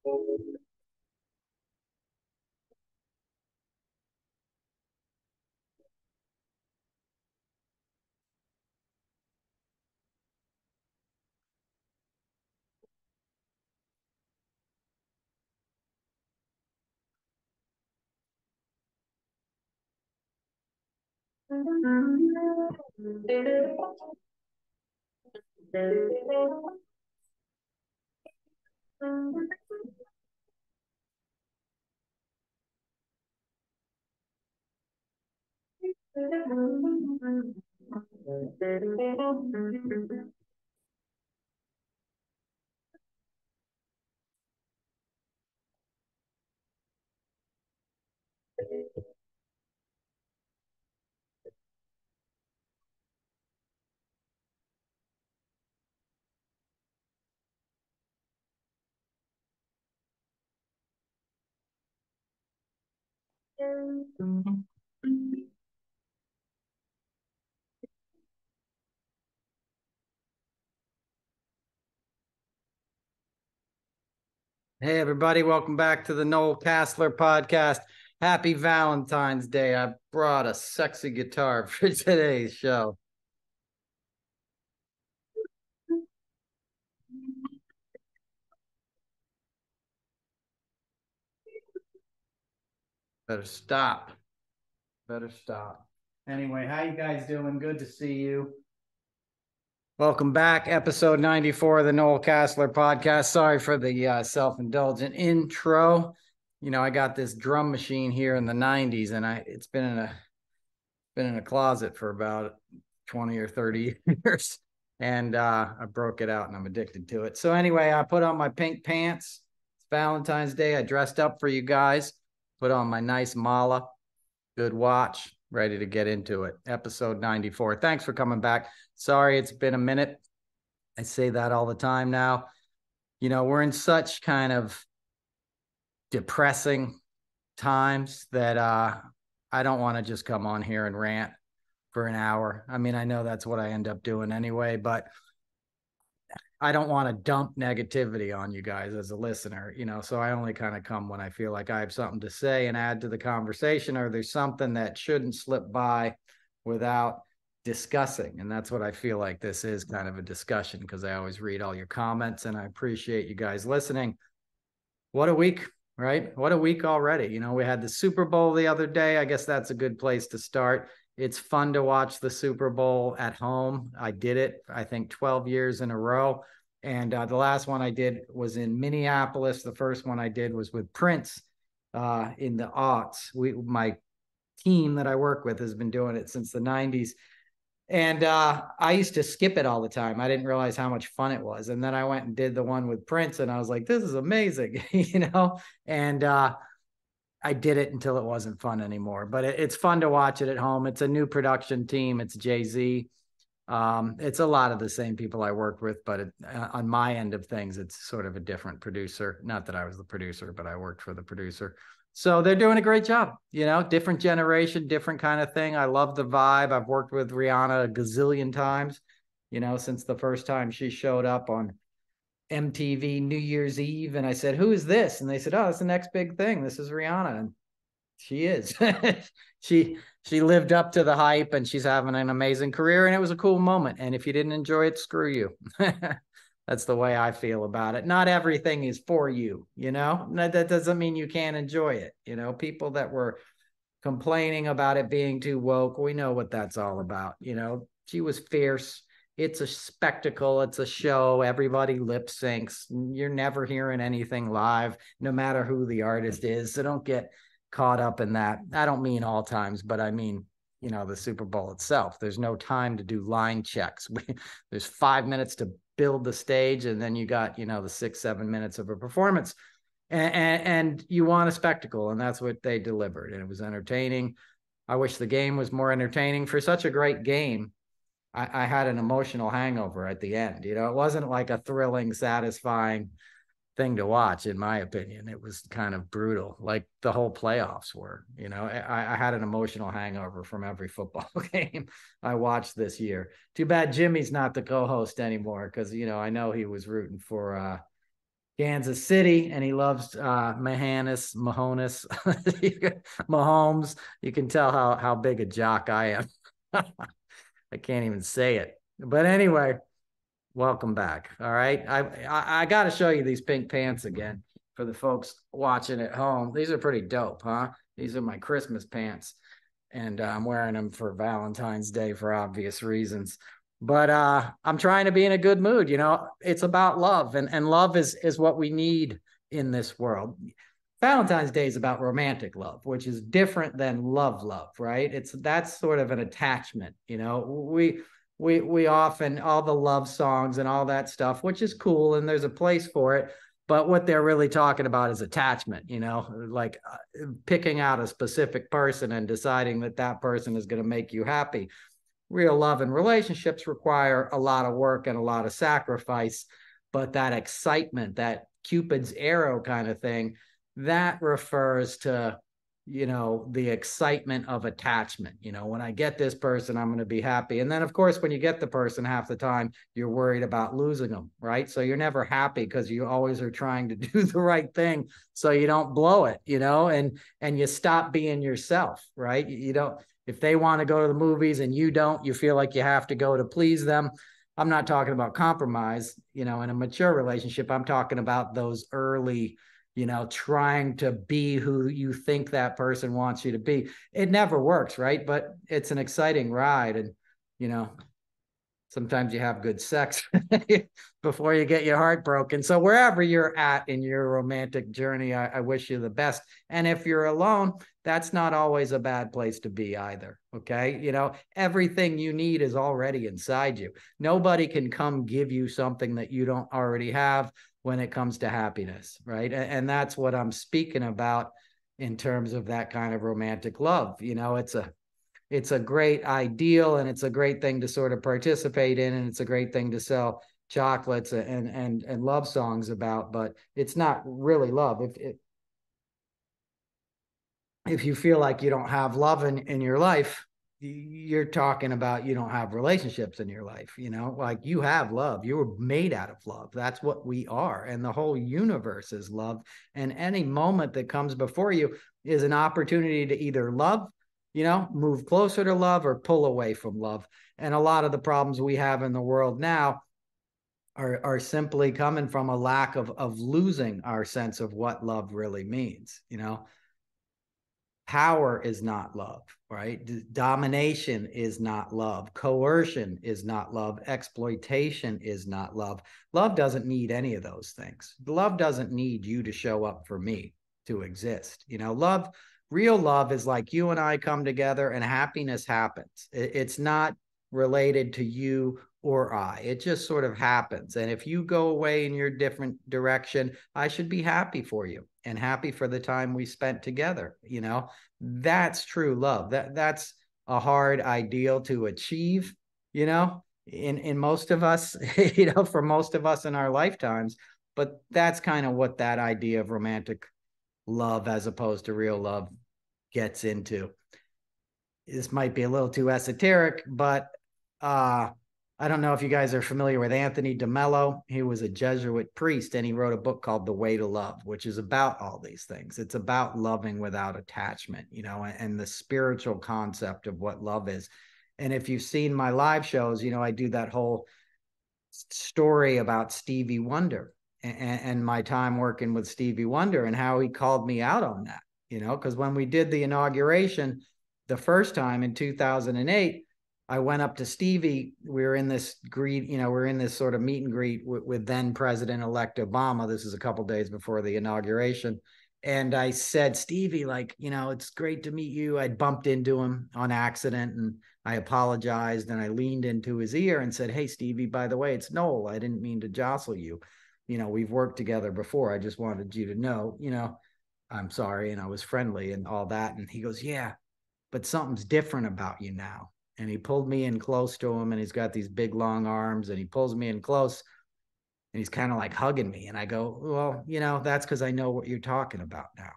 Hey, everybody, welcome back to the Noel Casler podcast. Happy Valentine's Day. I brought a sexy guitar for today's show. Better stop. Better stop. Anyway, how you guys doing? Good to see you. Welcome back, episode 94 of the Noel Casler podcast. Sorry for the self-indulgent intro. You know, I got this drum machine here in the 90s, and it's been in a closet for about 20 or 30 years. And I broke it out and I'm addicted to it. So anyway, I put on my pink pants. It's Valentine's Day. I dressed up for you guys, put on my nice mala, good watch, ready to get into it. Episode 94. Thanks for coming back. Sorry, it's been a minute. I say that all the time now. You know, we're in such kind of depressing times that I don't want to just come on here and rant for an hour. I mean, I know that's what I end up doing anyway, but I don't want to dump negativity on you guys as a listener, you know, so I only kind of come when I feel like I have something to say and add to the conversation, or there's something that shouldn't slip by without discussing. And that's what I feel like this is, kind of a discussion, because I always read all your comments and I appreciate you guys listening. What a week, right? What a week already. You know, we had the Super Bowl the other day. I guess that's a good place to start. It's fun to watch the Super Bowl at home. I did it, I think, 12 years in a row. And the last one I did was in Minneapolis. The first one I did was with Prince in the aughts. My team that I work with has been doing it since the 90s. And I used to skip it all the time. I didn't realize how much fun it was. And then I went and did the one with Prince, and I was like, this is amazing, you know? And I did it until it wasn't fun anymore. But it's fun to watch it at home. It's a new production team. It's Jay-Z. It's a lot of the same people I work with, but on my end of things, it's sort of a different producer. Not that I was the producer, but I worked for the producer. So they're doing a great job, you know, different generation, different kind of thing. I love the vibe. I've worked with Rihanna a gazillion times, you know, since the first time she showed up on MTV New Year's Eve. And I said, who is this? And they said, oh, it's the next big thing. This is Rihanna. And she is. she lived up to the hype, and she's having an amazing career, and it was a cool moment. And if you didn't enjoy it, screw you. That's the way I feel about it. Not everything is for you, you know? That doesn't mean you can't enjoy it. You know, people that were complaining about it being too woke, we know what that's all about. You know, she was fierce. It's a spectacle. It's a show. Everybody lip syncs. You're never hearing anything live, no matter who the artist is. So don't get caught up in that. I don't mean all times, but I mean, you know, the Super Bowl itself. There's no time to do line checks. There's 5 minutes to build the stage, and then you got, you know, the 6-7 minutes of a performance, and you want a spectacle, and that's what they delivered, and it was entertaining. I wish the game was more entertaining. For such a great game, I had an emotional hangover at the end. You know, it wasn't like a thrilling, satisfying thing to watch, in my opinion. It was kind of brutal, like the whole playoffs were. You know, I had an emotional hangover from every football game I watched this year. Too bad Jimmy's not the co-host anymore, because, you know, I know he was rooting for Kansas City, and he loves Mahomes. Mahomes. You can tell how big a jock I am. I can't even say it. But anyway, welcome back. All right. I got to show you these pink pants again for the folks watching at home. These are pretty dope, huh? These are my Christmas pants, and I'm wearing them for Valentine's Day for obvious reasons. But I'm trying to be in a good mood. You know, it's about love, and love is what we need in this world. Valentine's Day is about romantic love, which is different than love, right? That's sort of an attachment. You know, we often, all the love songs and all that stuff, which is cool, and there's a place for it. But what they're really talking about is attachment, you know, like picking out a specific person and deciding that that person is going to make you happy. Real love and relationships require a lot of work and a lot of sacrifice, but that excitement, that Cupid's arrow kind of thing, that refers to, you know, the excitement of attachment. You know, when I get this person, I'm going to be happy. And then, of course, when you get the person, half the time you're worried about losing them, right? So you're never happy because you always are trying to do the right thing so you don't blow it, you know, and you stop being yourself, right? You don't, if they want to go to the movies and you don't, you feel like you have to go to please them. I'm not talking about compromise, you know, in a mature relationship. I'm talking about those early, you know, trying to be who you think that person wants you to be. It never works, right? But it's an exciting ride. And, you know, sometimes you have good sex before you get your heart broken. So wherever you're at in your romantic journey, I wish you the best. And if you're alone, that's not always a bad place to be either. Okay. You know, everything you need is already inside you. Nobody can come give you something that you don't already have when it comes to happiness, right? And that's what I'm speaking about in terms of that kind of romantic love. You know, it's a great ideal, and it's a great thing to sort of participate in, and it's a great thing to sell chocolates and love songs about, but it's not really love. If you feel like you don't have love in your life, you're talking about you don't have relationships in your life. You know, like, you have love. You were made out of love. That's what we are, and the whole universe is love. And any moment that comes before you is an opportunity to either love, you know, move closer to love, or pull away from love. And a lot of the problems we have in the world now are simply coming from a lack of losing our sense of what love really means. You know, power is not love, right? Domination is not love. Coercion is not love. Exploitation is not love. Love doesn't need any of those things. Love doesn't need you to show up for me to exist. You know, love, real love is like you and I come together and happiness happens. It's not related to you or I. It just sort of happens. And if you go away in your different direction, I should be happy for you and happy for the time we spent together. You know, that's true love. That's a hard ideal to achieve, you know, in most of us, you know, for most of us in our lifetimes. But that's kind of what that idea of romantic love as opposed to real love gets into. This might be a little too esoteric, but I don't know if you guys are familiar with Anthony DeMello. He was a Jesuit priest, and he wrote a book called The Way to Love, which is about all these things. It's about loving without attachment, you know, and the spiritual concept of what love is. And if you've seen my live shows, you know, I do that whole story about Stevie Wonder and my time working with Stevie Wonder and how he called me out on that, you know, because when we did the inauguration the first time in 2008, I went up to Stevie. We were in this greet, you know, we're in this sort of meet and greet with then President-elect Obama. This is a couple days before the inauguration. And I said, Stevie, like, you know, it's great to meet you. I'd bumped into him on accident, and I apologized, and I leaned into his ear and said, hey, Stevie, by the way, it's Noel. I didn't mean to jostle you. You know, we've worked together before. I just wanted you to know, you know, I'm sorry. And I was friendly and all that. And he goes, yeah, but something's different about you now. And he pulled me in close to him, and he's got these big long arms, and he pulls me in close, and he's kind of like hugging me. And I go, well, you know, that's because I know what you're talking about now.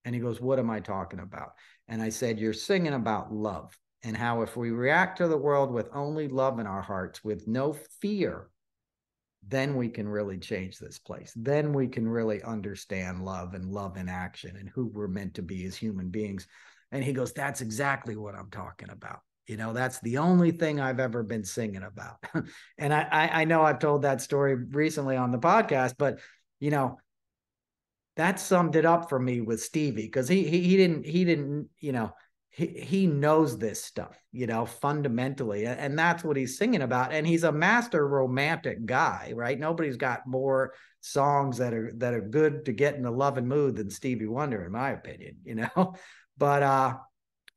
And he goes, what am I talking about? And I said, you're singing about love, and how if we react to the world with only love in our hearts, with no fear, then we can really change this place. Then we can really understand love and love in action and who we're meant to be as human beings. And he goes, that's exactly what I'm talking about. That's the only thing I've ever been singing about. And I know I've told that story recently on the podcast, but that summed it up for me with Stevie, because he didn't he knows this stuff, fundamentally, and that's what he's singing about. And he's a master romantic guy, right? Nobody's got more songs that are good to get in the loving mood than Stevie Wonder, in my opinion, but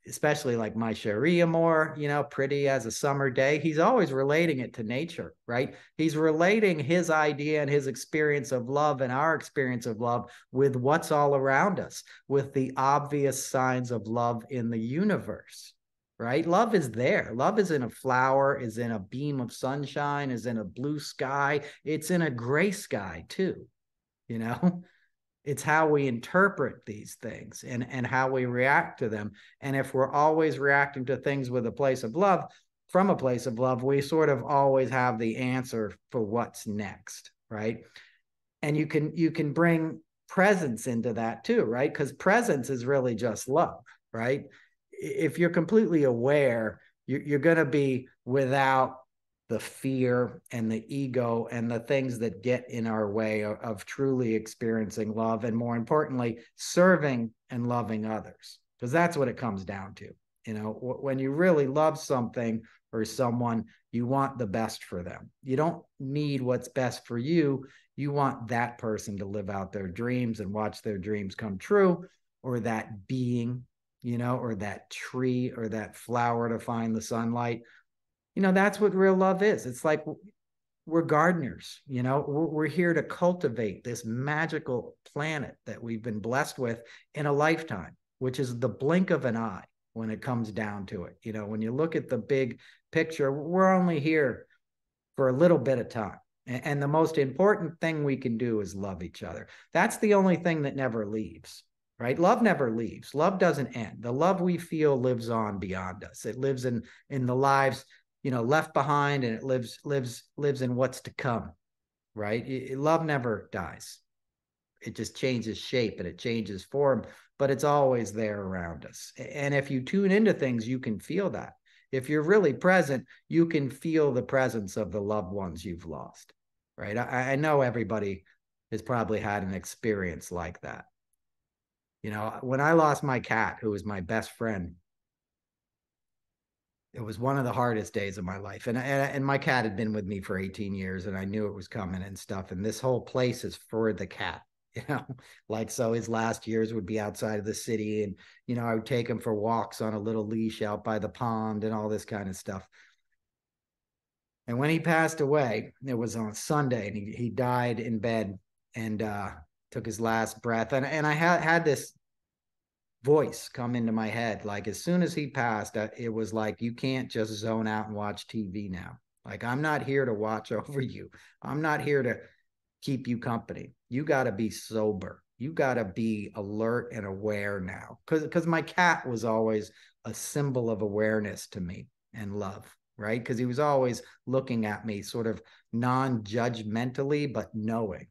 especially like My Cherie Amour, Pretty as a Summer Day. He's always relating it to nature, right? He's relating his idea and his experience of love and our experience of love with what's all around us, with the obvious signs of love in the universe, right? Love is there. Love is in a flower, is in a beam of sunshine, is in a blue sky. It's in a gray sky too, It's how we interpret these things and how we react to them. And if we're always reacting to things with a place of love, from a place of love, we sort of always have the answer for what's next, right? And you can bring presence into that too, right? Because presence is really just love, right? If you're completely aware, you're going to be without the fear and the ego and the things that get in our way of truly experiencing love, and more importantly, serving and loving others, because that's what it comes down to. When you really love something or someone, you want the best for them. You don't need what's best for you. You want that person to live out their dreams and watch their dreams come true, or that being, or that tree or that flower to find the sunlight. That's what real love is. It's like we're gardeners, we're here to cultivate this magical planet that we've been blessed with in a lifetime, which is the blink of an eye when it comes down to it. When you look at the big picture, we're only here for a little bit of time. And the most important thing we can do is love each other. That's the only thing that never leaves. Right? Love never leaves. Love doesn't end. The love we feel lives on beyond us. It lives in the lives left behind, and it lives in what's to come, right? Love never dies. It just changes shape and it changes form, but it's always there around us. And if you tune into things, you can feel that. If you're really present, you can feel the presence of the loved ones you've lost, right? I know everybody has probably had an experience like that. When I lost my cat, who was my best friend, it was one of the hardest days of my life. And my cat had been with me for 18 years, and I knew it was coming and stuff. And this whole place is for the cat, so his last years would be outside of the city. And, I would take him for walks on a little leash out by the pond and all this kind of stuff. And when he passed away, it was on Sunday, and he died in bed and took his last breath. And I had this voice come into my head. Like, as soon as he passed, it was like, you can't just zone out and watch TV now. Like, I'm not here to watch over you. I'm not here to keep you company. You got to be sober. You got to be alert and aware now. Because my cat was always a symbol of awareness to me and love, right? Because he was always looking at me sort of non-judgmentally, but knowing,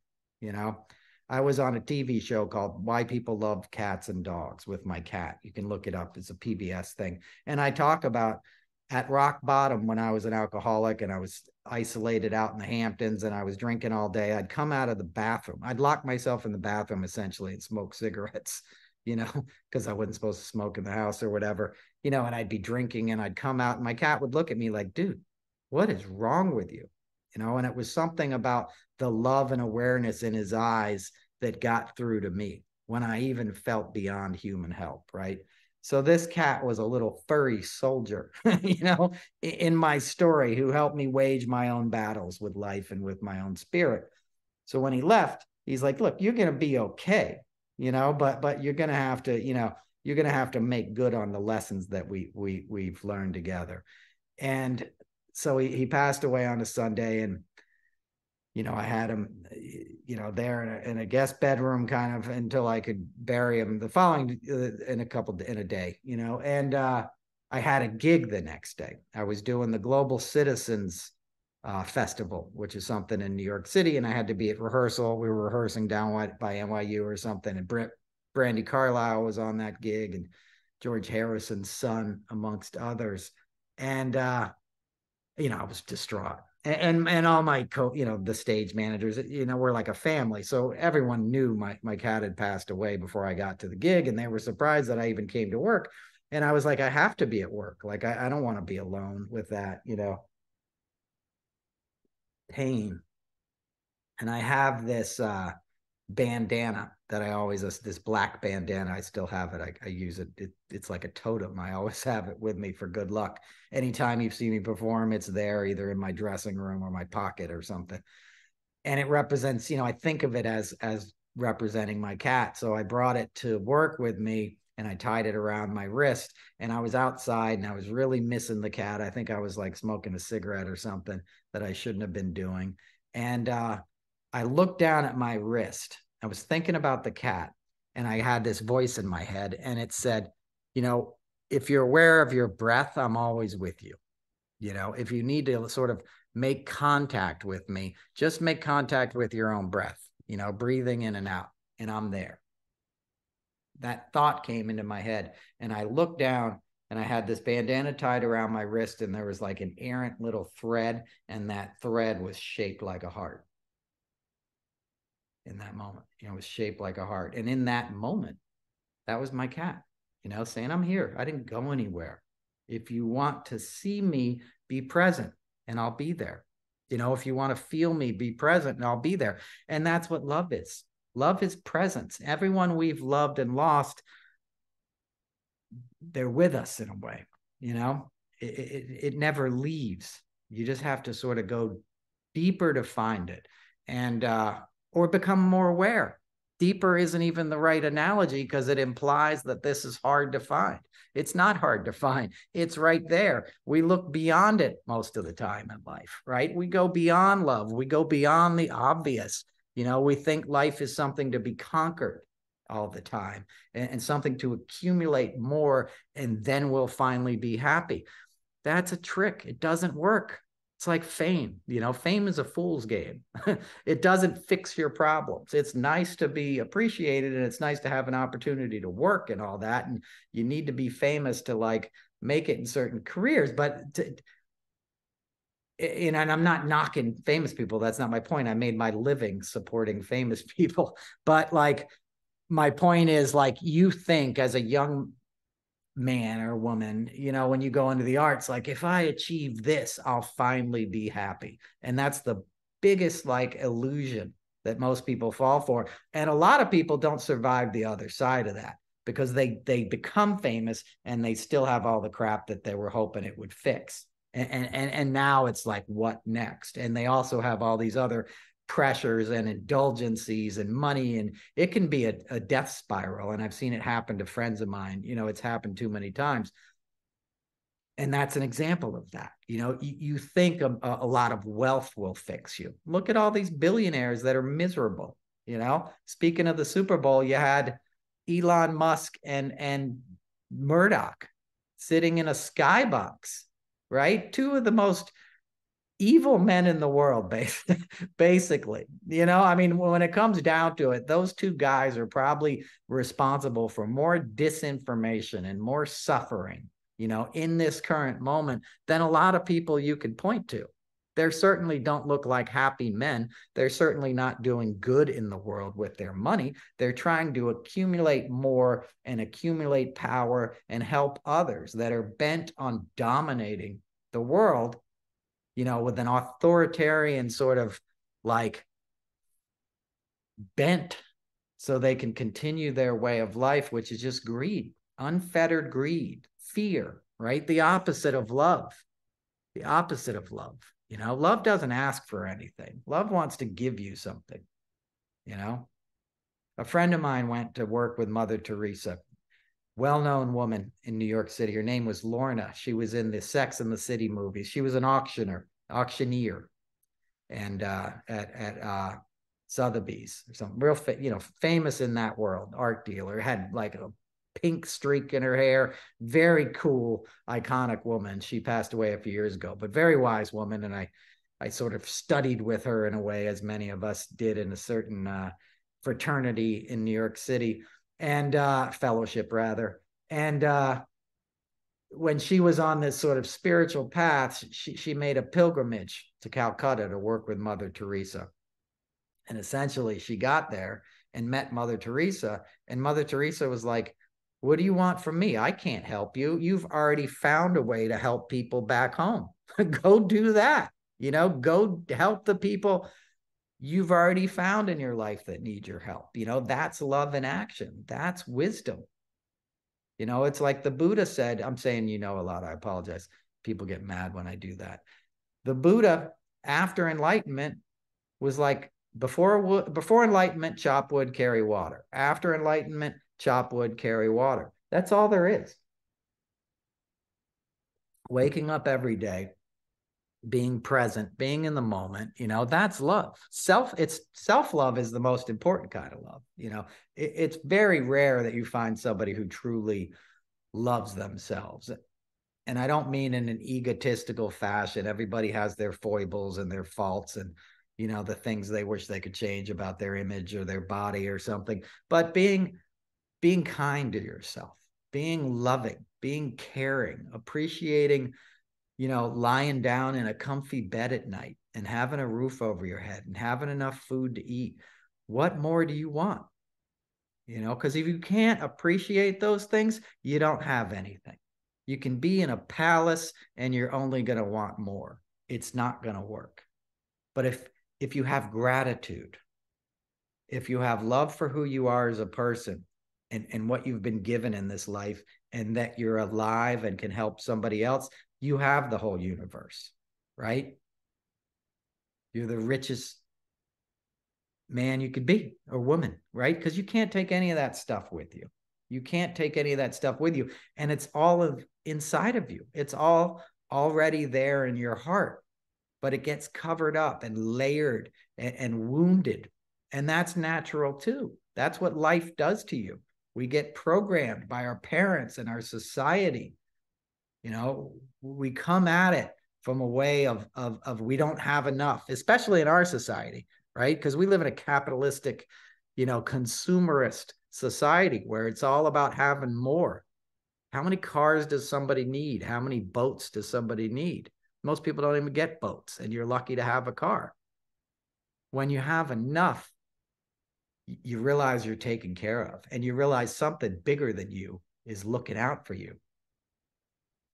I was on a TV show called Why People Love Cats and Dogs with my cat. You can look it up. It's a PBS thing. And I talk about at rock bottom, when I was an alcoholic and I was isolated out in the Hamptons and I was drinking all day, I'd come out of the bathroom. I'd lock myself in the bathroom essentially and smoke cigarettes, because I wasn't supposed to smoke in the house or whatever, and I'd be drinking and I'd come out and my cat would look at me like, dude, what is wrong with you? And it was something about the love and awareness in his eyes that got through to me when I even felt beyond human help, right? So this cat was a little furry soldier, in my story, who helped me wage my own battles with life and with my own spirit. So when he left, he's like, look, you're going to be okay, but you're going to have to, you're going to have to make good on the lessons that we've learned together. And so he passed away on a Sunday, and I had him, there in a guest bedroom kind of until I could bury him the following in a day, and I had a gig the next day. I was doing the Global Citizens festival, which is something in New York City. And I had to be at rehearsal. We were rehearsing down by NYU or something. And Brandy Carlisle was on that gig, and George Harrison's son, amongst others. And, you know, I was distraught. And all my the stage managers, we're like a family. So everyone knew my cat had passed away before I got to the gig, and they were surprised that I even came to work. And I was like, I have to be at work. Like, I don't want to be alone with that, pain. And I have this bandana that I always, this black bandana. I still have it. I use it. It's like a totem. I always have it with me for good luck. Anytime you see me perform, it's there, either in my dressing room or my pocket or something. And it represents, I think of it as representing my cat. So I brought it to work with me, and I tied it around my wrist, and I was outside and I was really missing the cat. I think I was like smoking a cigarette or something that I shouldn't have been doing. And I looked down at my wrist. I was thinking about the cat, and I had this voice in my head, and it said, if you're aware of your breath, I'm always with you. If you need to sort of make contact with me, just make contact with your own breath, breathing in and out, and I'm there. That thought came into my head, and I looked down, and I had this bandana tied around my wrist, and there was like an errant little thread, and that thread was shaped like a heart. In that moment, it was shaped like a heart. And in that moment, that was my cat, saying, I'm here. I didn't go anywhere. If you want to see me, be present, and I'll be there. If you want to feel me, be present, and I'll be there. And that's what love is. Love is presence. Everyone we've loved and lost, they're with us in a way. It never leaves. You just have to sort of go deeper to find it, and or become more aware. Deeper isn't even the right analogy, because it implies that this is hard to find. It's not hard to find. It's right there. We look beyond it most of the time in life, right? We go beyond love. We go beyond the obvious. We think life is something to be conquered all the time, and something to accumulate more, and then we'll finally be happy. That's a trick. It doesn't work. It's like fame. Fame is a fool's game. It doesn't fix your problems. It's nice to be appreciated, and it's nice to have an opportunity to work and all that. And you need to be famous to like make it in certain careers. And I'm not knocking famous people. That's not my point. I made my living supporting famous people. But like, my point is, like, you think as a young man or woman, when you go into the arts, like, if I achieve this, I'll finally be happy. And that's the biggest like illusion that most people fall for. And a lot of people don't survive the other side of that, because they become famous and they still have all the crap that they were hoping it would fix. And now it's like, what next? And they also have all these other pressures and indulgencies and money, and it can be a death spiral. And I've seen it happen to friends of mine. It's happened too many times, and that's an example of that. You think a lot of wealth will fix you. Look at all these billionaires that are miserable. Speaking of the Super Bowl, you had Elon Musk and Murdoch sitting in a skybox, right? Two of the most evil men in the world, basically. When it comes down to it, those two guys are probably responsible for more disinformation and more suffering, in this current moment than a lot of people you could point to. They certainly don't look like happy men. They're certainly not doing good in the world with their money. They're trying to accumulate more and accumulate power and help others that are bent on dominating the world, with an authoritarian sort of like bent, so they can continue their way of life, which is just greed, unfettered greed, fear, right? The opposite of love. The opposite of love. Love doesn't ask for anything. Love wants to give you something. A friend of mine went to work with Mother Teresa, well-known woman in New York City. Her name was Lorna. She was in the Sex and the City movies. She was an auctioneer, and at Sotheby's or something, real famous in that world, art dealer. Had like a pink streak in her hair. Very cool, iconic woman. She passed away a few years ago, but very wise woman. And I I sort of studied with her in a way, as many of us did in a certain fraternity in New York City, and fellowship rather. And when she was on this sort of spiritual path, she made a pilgrimage to Calcutta to work with Mother Teresa. And essentially she got there and met Mother Teresa, and Mother Teresa was like, what do you want from me? I can't help you. You've already found a way to help people back home. Go do that. Go help the people you've already found in your life that need your help. That's love in action. That's wisdom. It's like the Buddha said, I'm saying a lot, I apologize. People get mad when I do that. The Buddha, after enlightenment, was like, before enlightenment, chop wood, carry water. After enlightenment, chop wood, carry water. That's all there is. Waking up every day, being present, being in the moment, that's love. Self-love is the most important kind of love. It's very rare that you find somebody who truly loves themselves. And I don't mean in an egotistical fashion. Everybody has their foibles and their faults and, the things they wish they could change about their image or their body or something. But being kind to yourself, being loving, being caring, appreciating, lying down in a comfy bed at night and having a roof over your head and having enough food to eat. What more do you want? Because if you can't appreciate those things, you don't have anything. You can be in a palace and you're only going to want more. It's not going to work. But if you have gratitude, if you have love for who you are as a person and what you've been given in this life, and that you're alive and can help somebody else, you have the whole universe, right? You're the richest man you could be, or woman, right? Because you can't take any of that stuff with you. You can't take any of that stuff with you. And it's all inside of you. It's all already there in your heart, but it gets covered up and layered and wounded. And that's natural too. That's what life does to you. We get programmed by our parents and our society. We come at it from a way of we don't have enough, especially in our society, right? Because we live in a capitalistic, consumerist society where it's all about having more. How many cars does somebody need? How many boats does somebody need? Most people don't even get boats, and you're lucky to have a car. When you have enough, you realize you're taken care of, and you realize something bigger than you is looking out for you.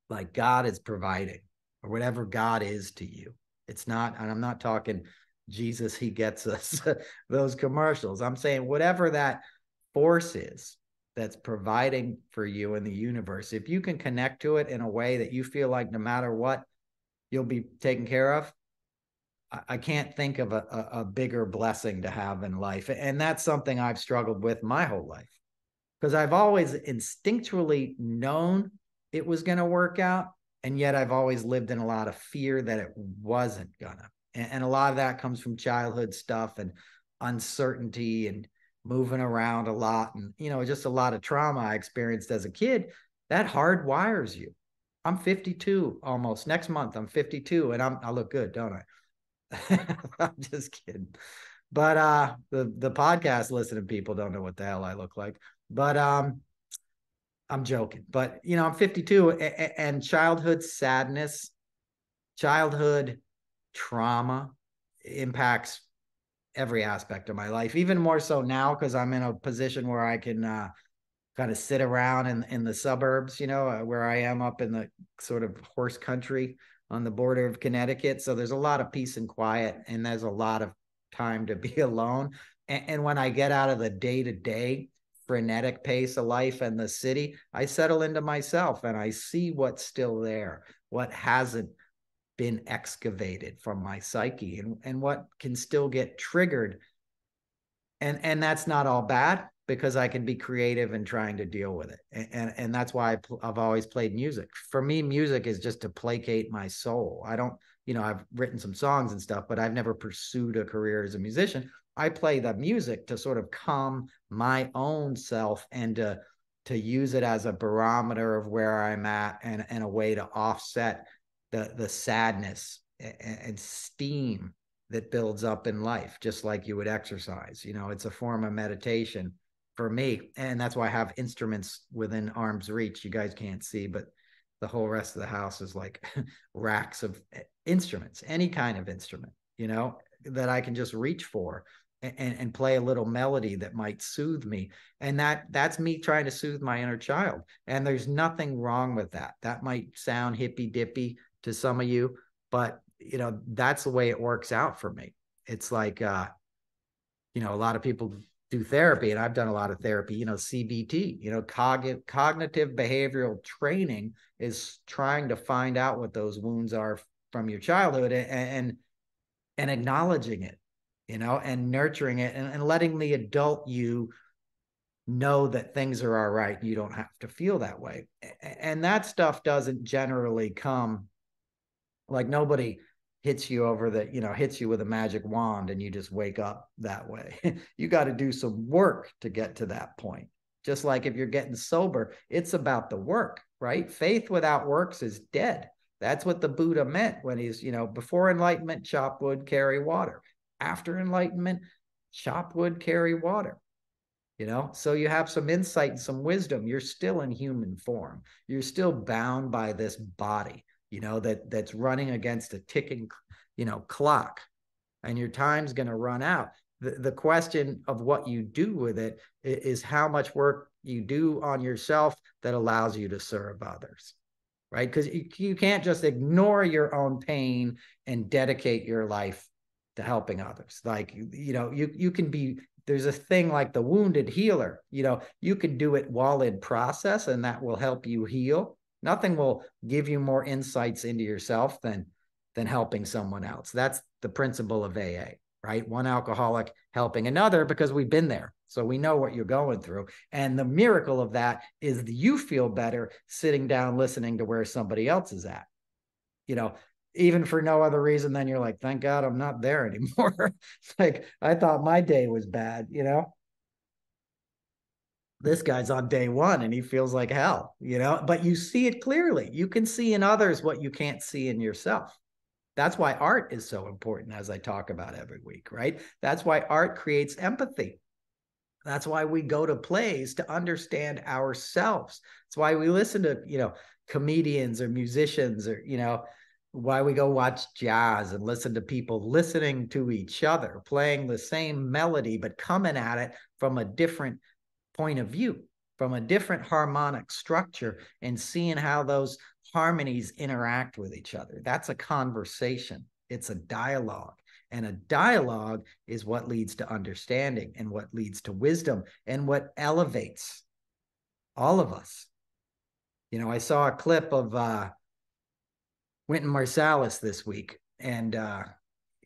Like God is providing, or whatever God is to you. It's not, and I'm not talking Jesus, he gets us, those commercials. I'm saying whatever that force is that's providing for you in the universe, if you can connect to it in a way that you feel like no matter what, you'll be taken care of, I can't think of a bigger blessing to have in life. And that's something I've struggled with my whole life, because I've always instinctually known it was going to work out. And yet I've always lived in a lot of fear that it wasn't gonna. And a lot of that comes from childhood stuff and uncertainty and moving around a lot. And, just a lot of trauma I experienced as a kid that hardwires you. I'm 52 almost. Next month, I'm 52, and I look good, don't I? I'm just kidding. But the podcast listening people don't know what the hell I look like. But I'm joking. But I'm 52, and childhood sadness, childhood trauma impacts every aspect of my life, even more so now because I'm in a position where I can kind of sit around in the suburbs, where I am up in the sort of horse country on the border of Connecticut. So there's a lot of peace and quiet, and there's a lot of time to be alone. And when I get out of the day-to-day frenetic pace of life in the city, I settle into myself and I see what's still there, what hasn't been excavated from my psyche, and what can still get triggered. And that's not all bad, because I can be creative in trying to deal with it. And that's why I've always played music. For me, music is just to placate my soul. I don't, I've written some songs and stuff, but I've never pursued a career as a musician. I play the music to sort of calm my own self and to use it as a barometer of where I'm at, and a way to offset the sadness and steam that builds up in life, just like you would exercise. You know, it's a form of meditation for me. And that's why I have instruments within arm's reach. You guys can't see, but the whole rest of the house is like racks of instruments, any kind of instrument, you know, that I can just reach for and play a little melody that might soothe me. And that's me trying to soothe my inner child. And there's nothing wrong with that. That might sound hippy dippy to some of you, but you know, that's the way it works out for me. It's like, you know, a lot of people do therapy, and I've done a lot of therapy, you know, CBT, you know, cognitive behavioral training is trying to find out what those wounds are from your childhood and acknowledging it, you know, and nurturing it and letting the adult you know that things are all right. You don't have to feel that way. And that stuff doesn't generally come, like nobody hits you over the, you know, hits you with a magic wand and you just wake up that way. You got to do some work to get to that point. Just like if you're getting sober, it's about the work, right? Faith without works is dead. That's what the Buddha meant when he's, you know, before enlightenment, chop wood, carry water. After enlightenment, chop wood, carry water. You know, so you have some insight and some wisdom. You're still in human form. You're still bound by this body, you know, that's running against a ticking, you know, clock, and your time's going to run out. The question of what you do with it is how much work you do on yourself that allows you to serve others, right? Because you can't just ignore your own pain and dedicate your life to helping others. Like, you know, you can be, there's a thing like the wounded healer, you know, you can do it while in process and that will help you heal. Nothing will give you more insights into yourself than helping someone else. That's the principle of AA, right? One alcoholic helping another, because we've been there. So we know what you're going through. And the miracle of that is that you feel better sitting down, listening to where somebody else is at, you know, even for no other reason than you're like, thank God I'm not there anymore. Like, I thought my day was bad, you know? This guy's on day one and he feels like hell, you know, but you see it clearly. You can see in others what you can't see in yourself. That's why art is so important, as I talk about every week, right? That's why art creates empathy. That's why we go to plays, to understand ourselves. That's why we listen to, you know, comedians or musicians, or, you know, why we go watch jazz and listen to people listening to each other, playing the same melody, but coming at it from a different point of view, from a different harmonic structure, and seeing how those harmonies interact with each other. That's a conversation. It's a dialogue. And a dialogue is what leads to understanding and what leads to wisdom and what elevates all of us. You know, I saw a clip of Wynton Marsalis this week, and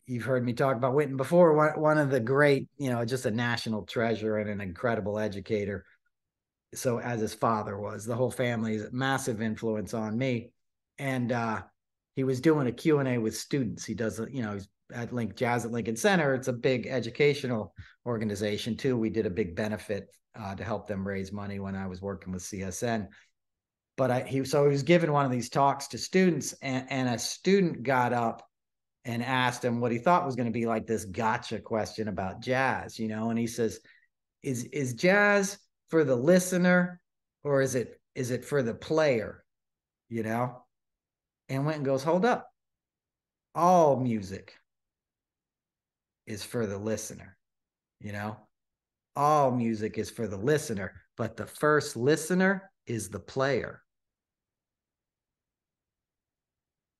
you've heard me talk about Wynton before. One of the great, you know, just a national treasure and an incredible educator. So as his father was, the whole family is a massive influence on me. And he was doing a Q&A with students. He does, you know, he's at Jazz at Lincoln Center. It's a big educational organization too. We did a big benefit to help them raise money when I was working with CSN. But he was giving one of these talks to students, and a student got up and asked him what he thought was going to be like this gotcha question about jazz, you know, and he says, is jazz for the listener, or is it for the player, you know? And Wynton goes, hold up. All music is for the listener, you know? All music is for the listener, but the first listener is the player.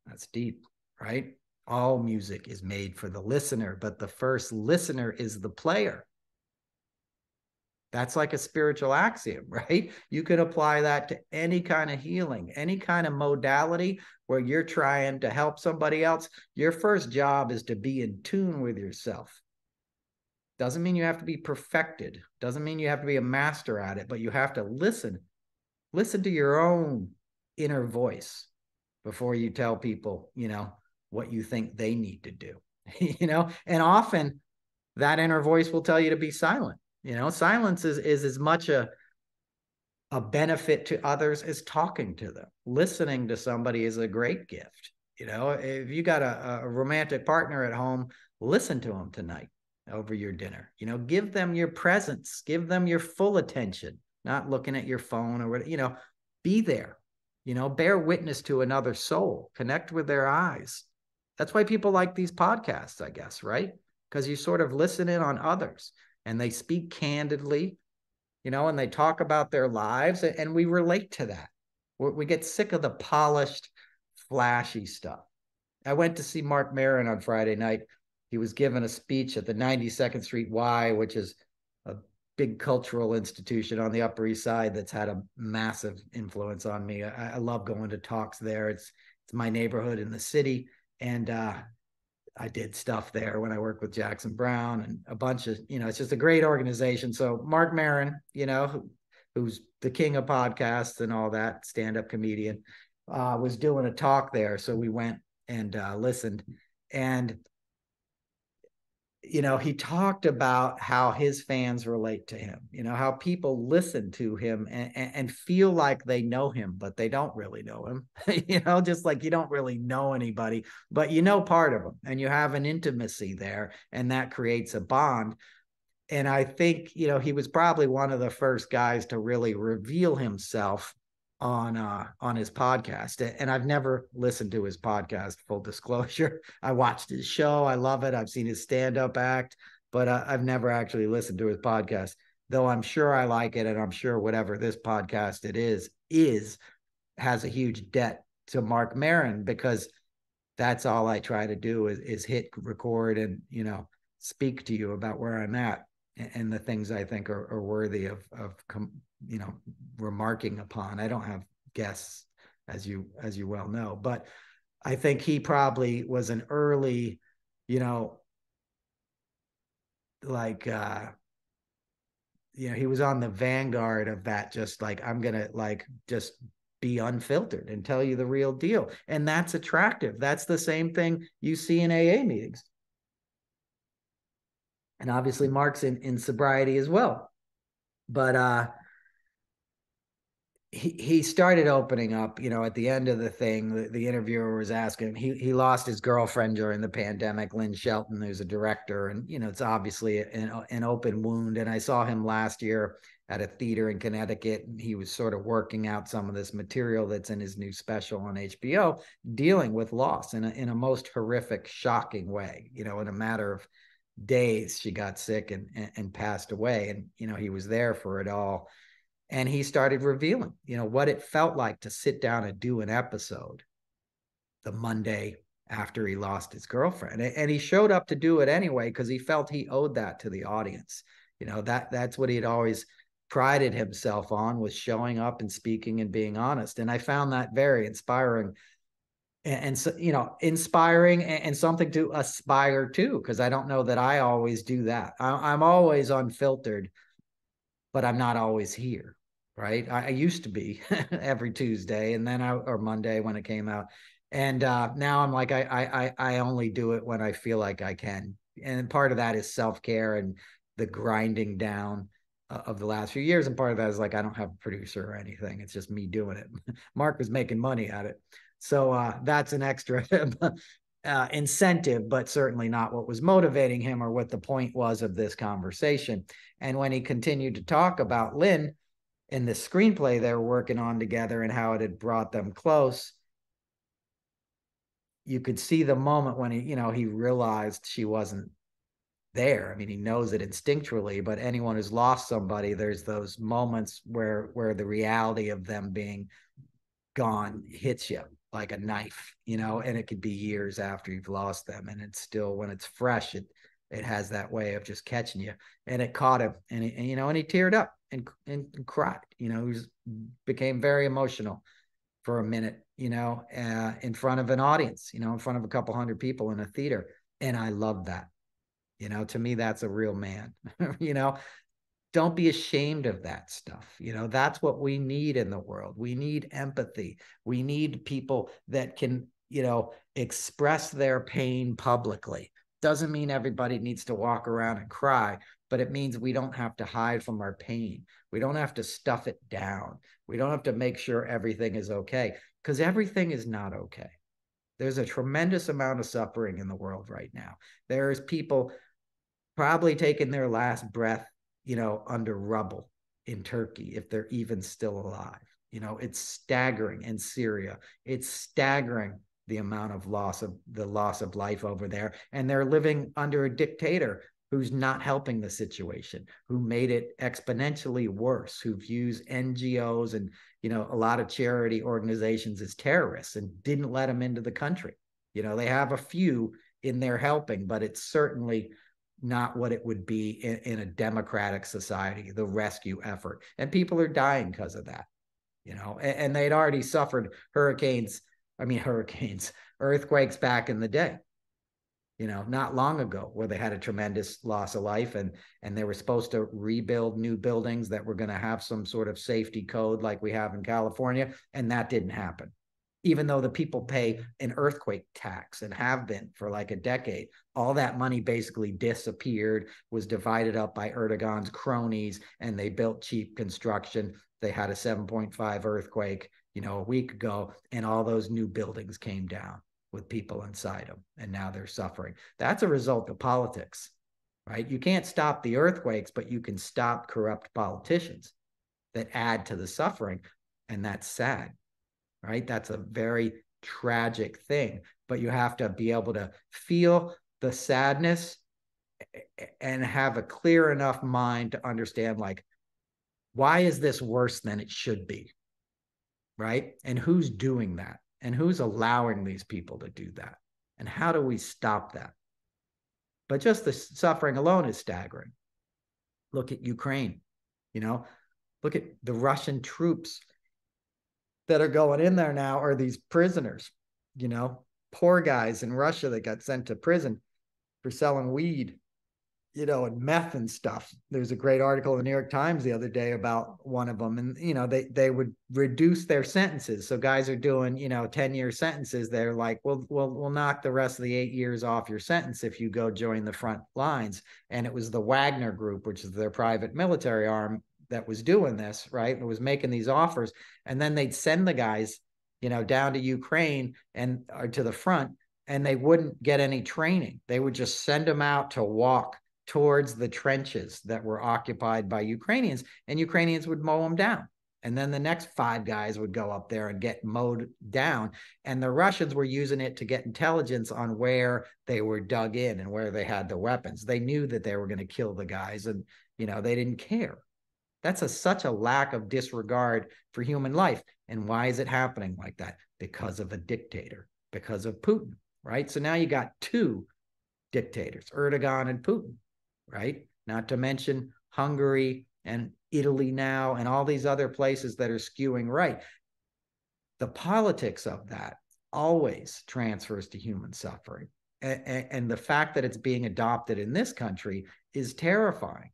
That's deep, right? All music is made for the listener, but the first listener is the player. That's like a spiritual axiom, right? You can apply that to any kind of healing, any kind of modality where you're trying to help somebody else. Your first job is to be in tune with yourself. Doesn't mean you have to be perfected. Doesn't mean you have to be a master at it, but you have to listen. Listen to your own inner voice before you tell people, you know, what you think they need to do, you know? And often that inner voice will tell you to be silent. You know, silence is as much a benefit to others as talking to them. Listening to somebody is a great gift. You know, if you got a romantic partner at home, listen to them tonight over your dinner. You know, give them your presence, give them your full attention, not looking at your phone or what, you know, be there, you know, bear witness to another soul, connect with their eyes. That's why people like these podcasts, I guess, right? Because you sort of listen in on others and they speak candidly, you know, and they talk about their lives and we relate to that. We get sick of the polished, flashy stuff. I went to see Mark Maron on Friday night. He was given a speech at the 92nd Street Y, which is a big cultural institution on the Upper East Side that's had a massive influence on me. I love going to talks there. It's my neighborhood in the city. And I did stuff there when I worked with Jackson Brown and a bunch of, you know, it's just a great organization. So Mark Maron, you know, who's the king of podcasts and all that, stand-up comedian, was doing a talk there. So we went and listened. And, you know, he talked about how his fans relate to him, you know, how people listen to him and feel like they know him, but they don't really know him, you know, just like you don't really know anybody, but you know part of them and you have an intimacy there and that creates a bond. And I think, you know, he was probably one of the first guys to really reveal himself on his podcast. And I've never listened to his podcast, full disclosure. I watched his show. I love it. I've seen his stand-up act, but I've never actually listened to his podcast, though I'm sure I like it. And I'm sure whatever this podcast it is has a huge debt to Mark Maron, because that's all I try to do is hit record and, you know, speak to you about where I'm at and the things I think are worthy of you know, remarking upon. I don't have guests, as you well know, but I think he probably was an early, you know, like you know, he was on the vanguard of that, just like, I'm gonna like just be unfiltered and tell you the real deal. And that's attractive. That's the same thing you see in AA meetings. And obviously Mark's in sobriety as well. But he started opening up, you know, at the end of the thing, the interviewer was asking him, he lost his girlfriend during the pandemic, Lynn Shelton, who's a director. And, you know, it's obviously an open wound. And I saw him last year at a theater in Connecticut, and he was sort of working out some of this material that's in his new special on HBO, dealing with loss in a most horrific, shocking way. You know, in a matter of days, she got sick and passed away. And, you know, he was there for it all. And he started revealing, you know, what it felt like to sit down and do an episode the Monday after he lost his girlfriend. And he showed up to do it anyway because he felt he owed that to the audience. You know, that's what he'd always prided himself on, was showing up and speaking and being honest. And I found that very inspiring. And so, you know, inspiring and something to aspire to, because I don't know that I always do that. I'm always unfiltered, but I'm not always here, right? I used to be every Tuesday, and then or Monday when it came out, and now I'm like I only do it when I feel like I can, and part of that is self-care and the grinding down of the last few years, and part of that is like I don't have a producer or anything; it's just me doing it. Mark was making money at it, so that's an extra incentive, but certainly not what was motivating him or what the point was of this conversation. And when he continued to talk about Lynn and the screenplay they were working on together and how it had brought them close, you could see the moment when he, you know, he realized she wasn't there. I mean, he knows it instinctually, but anyone who's lost somebody, there's those moments where the reality of them being gone hits you like a knife, you know, and it could be years after you've lost them. And it's still, when it's fresh, it has that way of just catching you. And it caught him, and you know, and he teared up and cried, you know, he became very emotional for a minute, you know, in front of an audience, you know, in front of a couple hundred people in a theater. And I love that. You know, to me, that's a real man. You know, don't be ashamed of that stuff. You know, that's what we need in the world. We need empathy. We need people that can, you know, express their pain publicly. Doesn't mean everybody needs to walk around and cry, but it means we don't have to hide from our pain. We don't have to stuff it down. We don't have to make sure everything is okay, because everything is not okay. There's a tremendous amount of suffering in the world right now. There's people probably taking their last breath, under rubble in Turkey, if they're even still alive. It's staggering in Syria. It's staggering the amount of loss of life over there. And they're living under a dictator who's not helping the situation, who made it exponentially worse, who views NGOs and, a lot of charity organizations as terrorists and didn't let them into the country. They have a few in there helping, but it's certainly not what it would be in a democratic society, the rescue effort. And people are dying because of that, and they'd already suffered earthquakes back in the day, not long ago, where they had a tremendous loss of life, and they were supposed to rebuild new buildings that were going to have some sort of safety code like we have in California, and that didn't happen. Even though the people pay an earthquake tax and have been for like a decade, all that money basically disappeared, was divided up by Erdogan's cronies, and they built cheap construction. They had a 7.5 earthquake, a week ago, and all those new buildings came down with people inside them, and now they're suffering. That's a result of politics, right? You can't stop the earthquakes, but you can stop corrupt politicians that add to the suffering, and that's sad. Right? That's a very tragic thing, but you have to be able to feel the sadness and have a clear enough mind to understand, like, why is this worse than it should be? Right? And who's doing that? And who's allowing these people to do that? And how do we stop that? But just the suffering alone is staggering. Look at Ukraine, look at the Russian troops that are going in there now, are these prisoners, poor guys in Russia that got sent to prison for selling weed, and meth and stuff. There's a great article in the New York Times the other day about one of them, and they would reduce their sentences. So guys are doing 10-year sentences. They're like, we'll knock the rest of the 8 years off your sentence if you go join the front lines. And it was the Wagner Group, which is their private military arm, that was doing this, right? It was making these offers, and then they'd send the guys, down to Ukraine or to the front, and they wouldn't get any training. They would just send them out to walk towards the trenches that were occupied by Ukrainians, and Ukrainians would mow them down. And then the next 5 guys would go up there and get mowed down. And the Russians were using it to get intelligence on where they were dug in and where they had the weapons. They knew that they were going to kill the guys, and, they didn't care. That's such a lack of disregard for human life. And why is it happening like that? Because of a dictator, because of Putin, right? So now you got 2 dictators, Erdogan and Putin, right? Not to mention Hungary and Italy now, and all these other places that are skewing right. The politics of that always transfers to human suffering. And the fact that it's being adopted in this country is terrifying.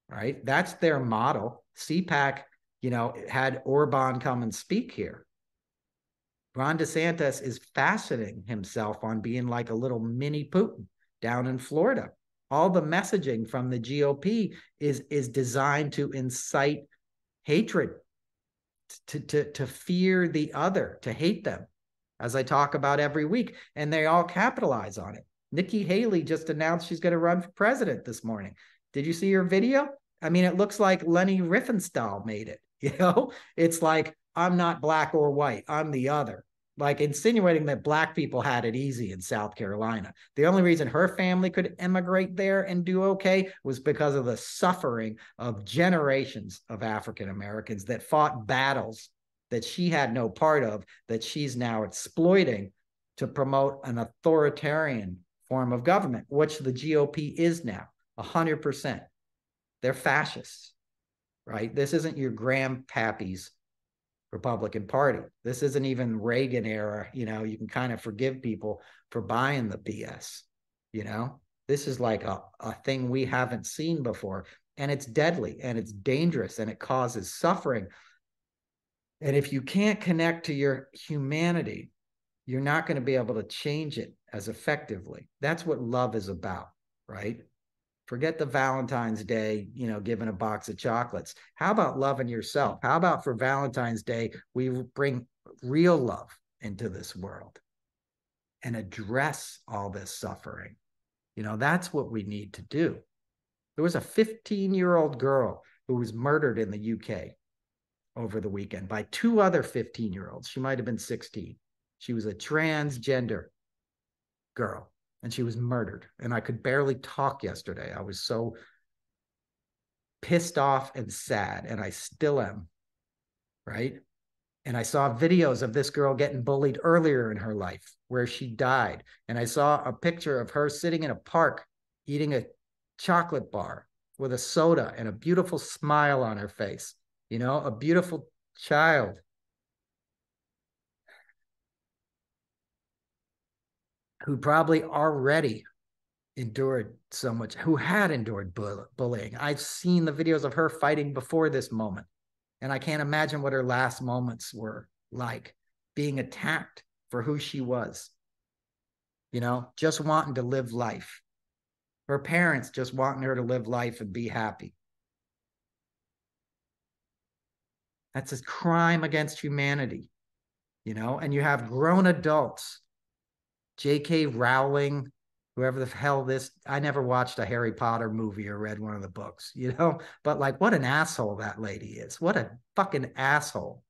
Right? That's their model. CPAC, had Orban come and speak here. Ron DeSantis is fastening himself on being like a little mini Putin down in Florida. All the messaging from the GOP is designed to incite hatred, to fear the other, to hate them, as I talk about every week. And they all capitalize on it. Nikki Haley just announced she's going to run for president this morning. Did you see her video? I mean, it looks like Leni Riefenstahl made it, It's like, I'm not black or white, I'm the other. Like insinuating that black people had it easy in South Carolina. The only reason her family could emigrate there and do okay was because of the suffering of generations of African Americans that fought battles that she had no part of, that she's now exploiting to promote an authoritarian form of government, which the GOP is now, 100%. They're fascists, right? This isn't your grandpappy's Republican Party. This isn't even Reagan era. You can kind of forgive people for buying the BS. This is like a thing we haven't seen before. And it's deadly and it's dangerous and it causes suffering. And if you can't connect to your humanity, you're not going to be able to change it as effectively. That's what love is about, right? Forget the Valentine's Day, giving a box of chocolates. How about loving yourself? How about for Valentine's Day, we bring real love into this world, and address all this suffering. You know, that's what we need to do. There was a 15-year-old girl who was murdered in the UK over the weekend by two other 15-year-olds. She might have been 16. She was a transgender girl, and she was murdered. And I could barely talk yesterday. I was so pissed off and sad, and I still am, right? And I saw videos of this girl getting bullied earlier in her life where she died. And I saw a picture of her sitting in a park eating a chocolate bar with a soda and a beautiful smile on her face, you know, a beautiful child. Who probably already endured so much, who had endured bullying. I've seen the videos of her fighting before this moment, and I can't imagine what her last moments were like, being attacked for who she was, you know, just wanting to live life. Her parents just wanting her to live life and be happy. That's a crime against humanity, you know, and you have grown adults, J.K. Rowling, whoever the hell this, I never watched a Harry Potter movie or read one of the books, you know, but like what an asshole that lady is. What a fucking asshole,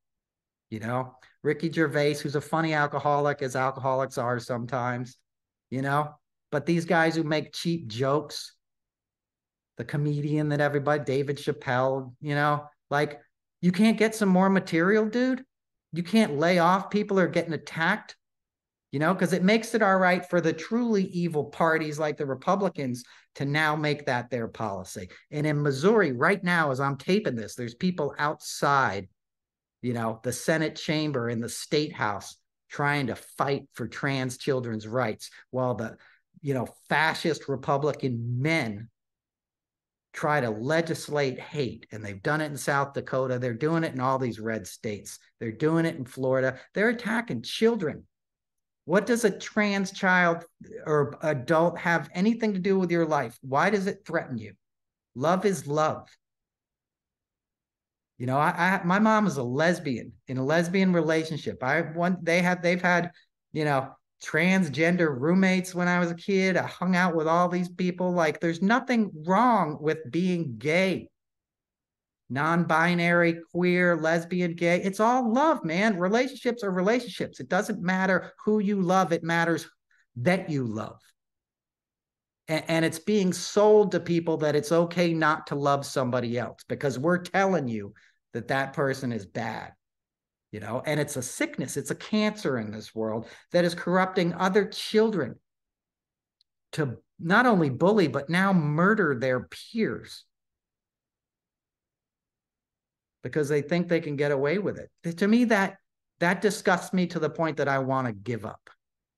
you know. Ricky Gervais, who's a funny alcoholic, as alcoholics are sometimes, you know, but these guys who make cheap jokes, the comedian that everybody, David Chappelle, you know, like you can't get some more material, dude. You can't lay off people who are getting attacked, you know, because it makes it all right for the truly evil parties like the Republicans to now make that their policy. And in Missouri right now, as I'm taping this, there's people outside, you know, the Senate chamber in the state house trying to fight for trans children's rights while the, you know, fascist Republican men try to legislate hate. And they've done it in South Dakota. They're doing it in all these red states. They're doing it in Florida. They're attacking children. What does a trans child or adult have anything to do with your life? Why does it threaten you? Love is love. You know, my mom is a lesbian in a lesbian relationship. They've had, you know, transgender roommates when I was a kid. I hung out with all these people. Like, there's nothing wrong with being gay, non-binary, queer, lesbian, gay. It's all love, man. Relationships are relationships. It doesn't matter who you love. It matters that you love. And it's being sold to people that it's okay not to love somebody else because we're telling you that that person is bad, you know, and it's a sickness. It's a cancer in this world that is corrupting other children to not only bully, but now murder their peers because they think they can get away with it. To me, that disgusts me to the point that I want to give up,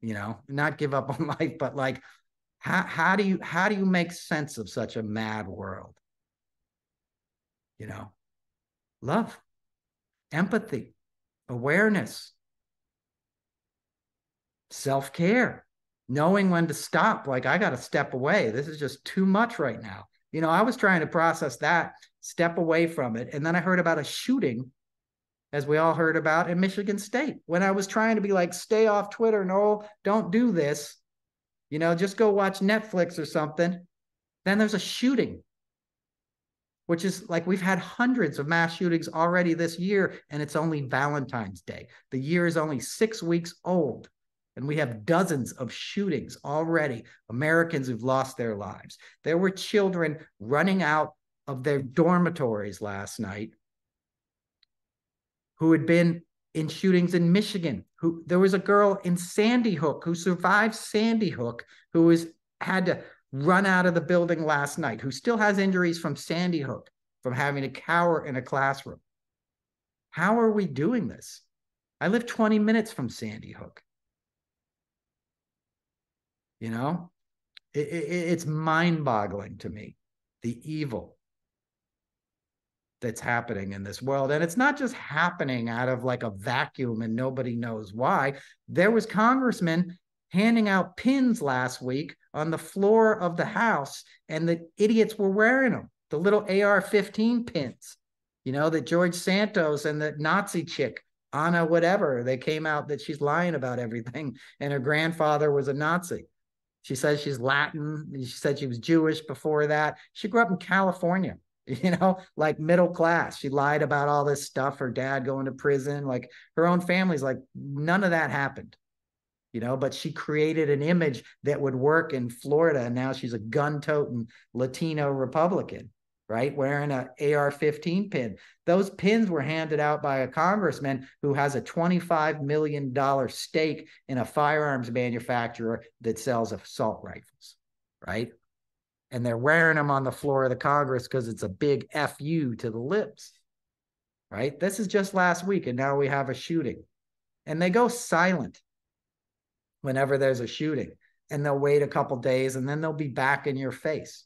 you know, not give up on life, but like, how do you make sense of such a mad world? You know, love, empathy, awareness, self-care, knowing when to stop. Like, I got to step away. This is just too much right now. You know, I was trying to process that, step away from it. And then I heard about a shooting, as we all heard about, in Michigan State. When I was trying to be like, stay off Twitter, no, don't do this. You know, just go watch Netflix or something. Then there's a shooting, which is like, we've had hundreds of mass shootings already this year, and it's only Valentine's Day. The year is only 6 weeks old, and we have dozens of shootings already, Americans who've lost their lives. There were children running out of their dormitories last night who had been in shootings in Michigan. There was a girl in Sandy Hook who survived Sandy Hook who had to run out of the building last night, who still has injuries from Sandy Hook, from having to cower in a classroom. How are we doing this? I live 20 minutes from Sandy Hook. You know, it's mind-boggling to me, the evil that's happening in this world. And it's not just happening out of like a vacuum and nobody knows why. There was congressmen handing out pins last week on the floor of the House, and the idiots were wearing them, the little AR-15 pins, you know, that George Santos and the Nazi chick Anna whatever. They came out that she's lying about everything, and her grandfather was a Nazi. She says she's Latin. She said she was Jewish before that. She grew up in California, like middle class. She lied about all this stuff, her dad going to prison, like her own family's like, none of that happened, but she created an image that would work in Florida. And now she's a gun-toting Latino Republican, right? Wearing an AR-15 pin. Those pins were handed out by a congressman who has a $25 million stake in a firearms manufacturer that sells assault rifles, right? And they're wearing them on the floor of the Congress because it's a big FU to the libs, right? This is just last week, and now we have a shooting. And they go silent whenever there's a shooting, and they'll wait a couple days, and then they'll be back in your face.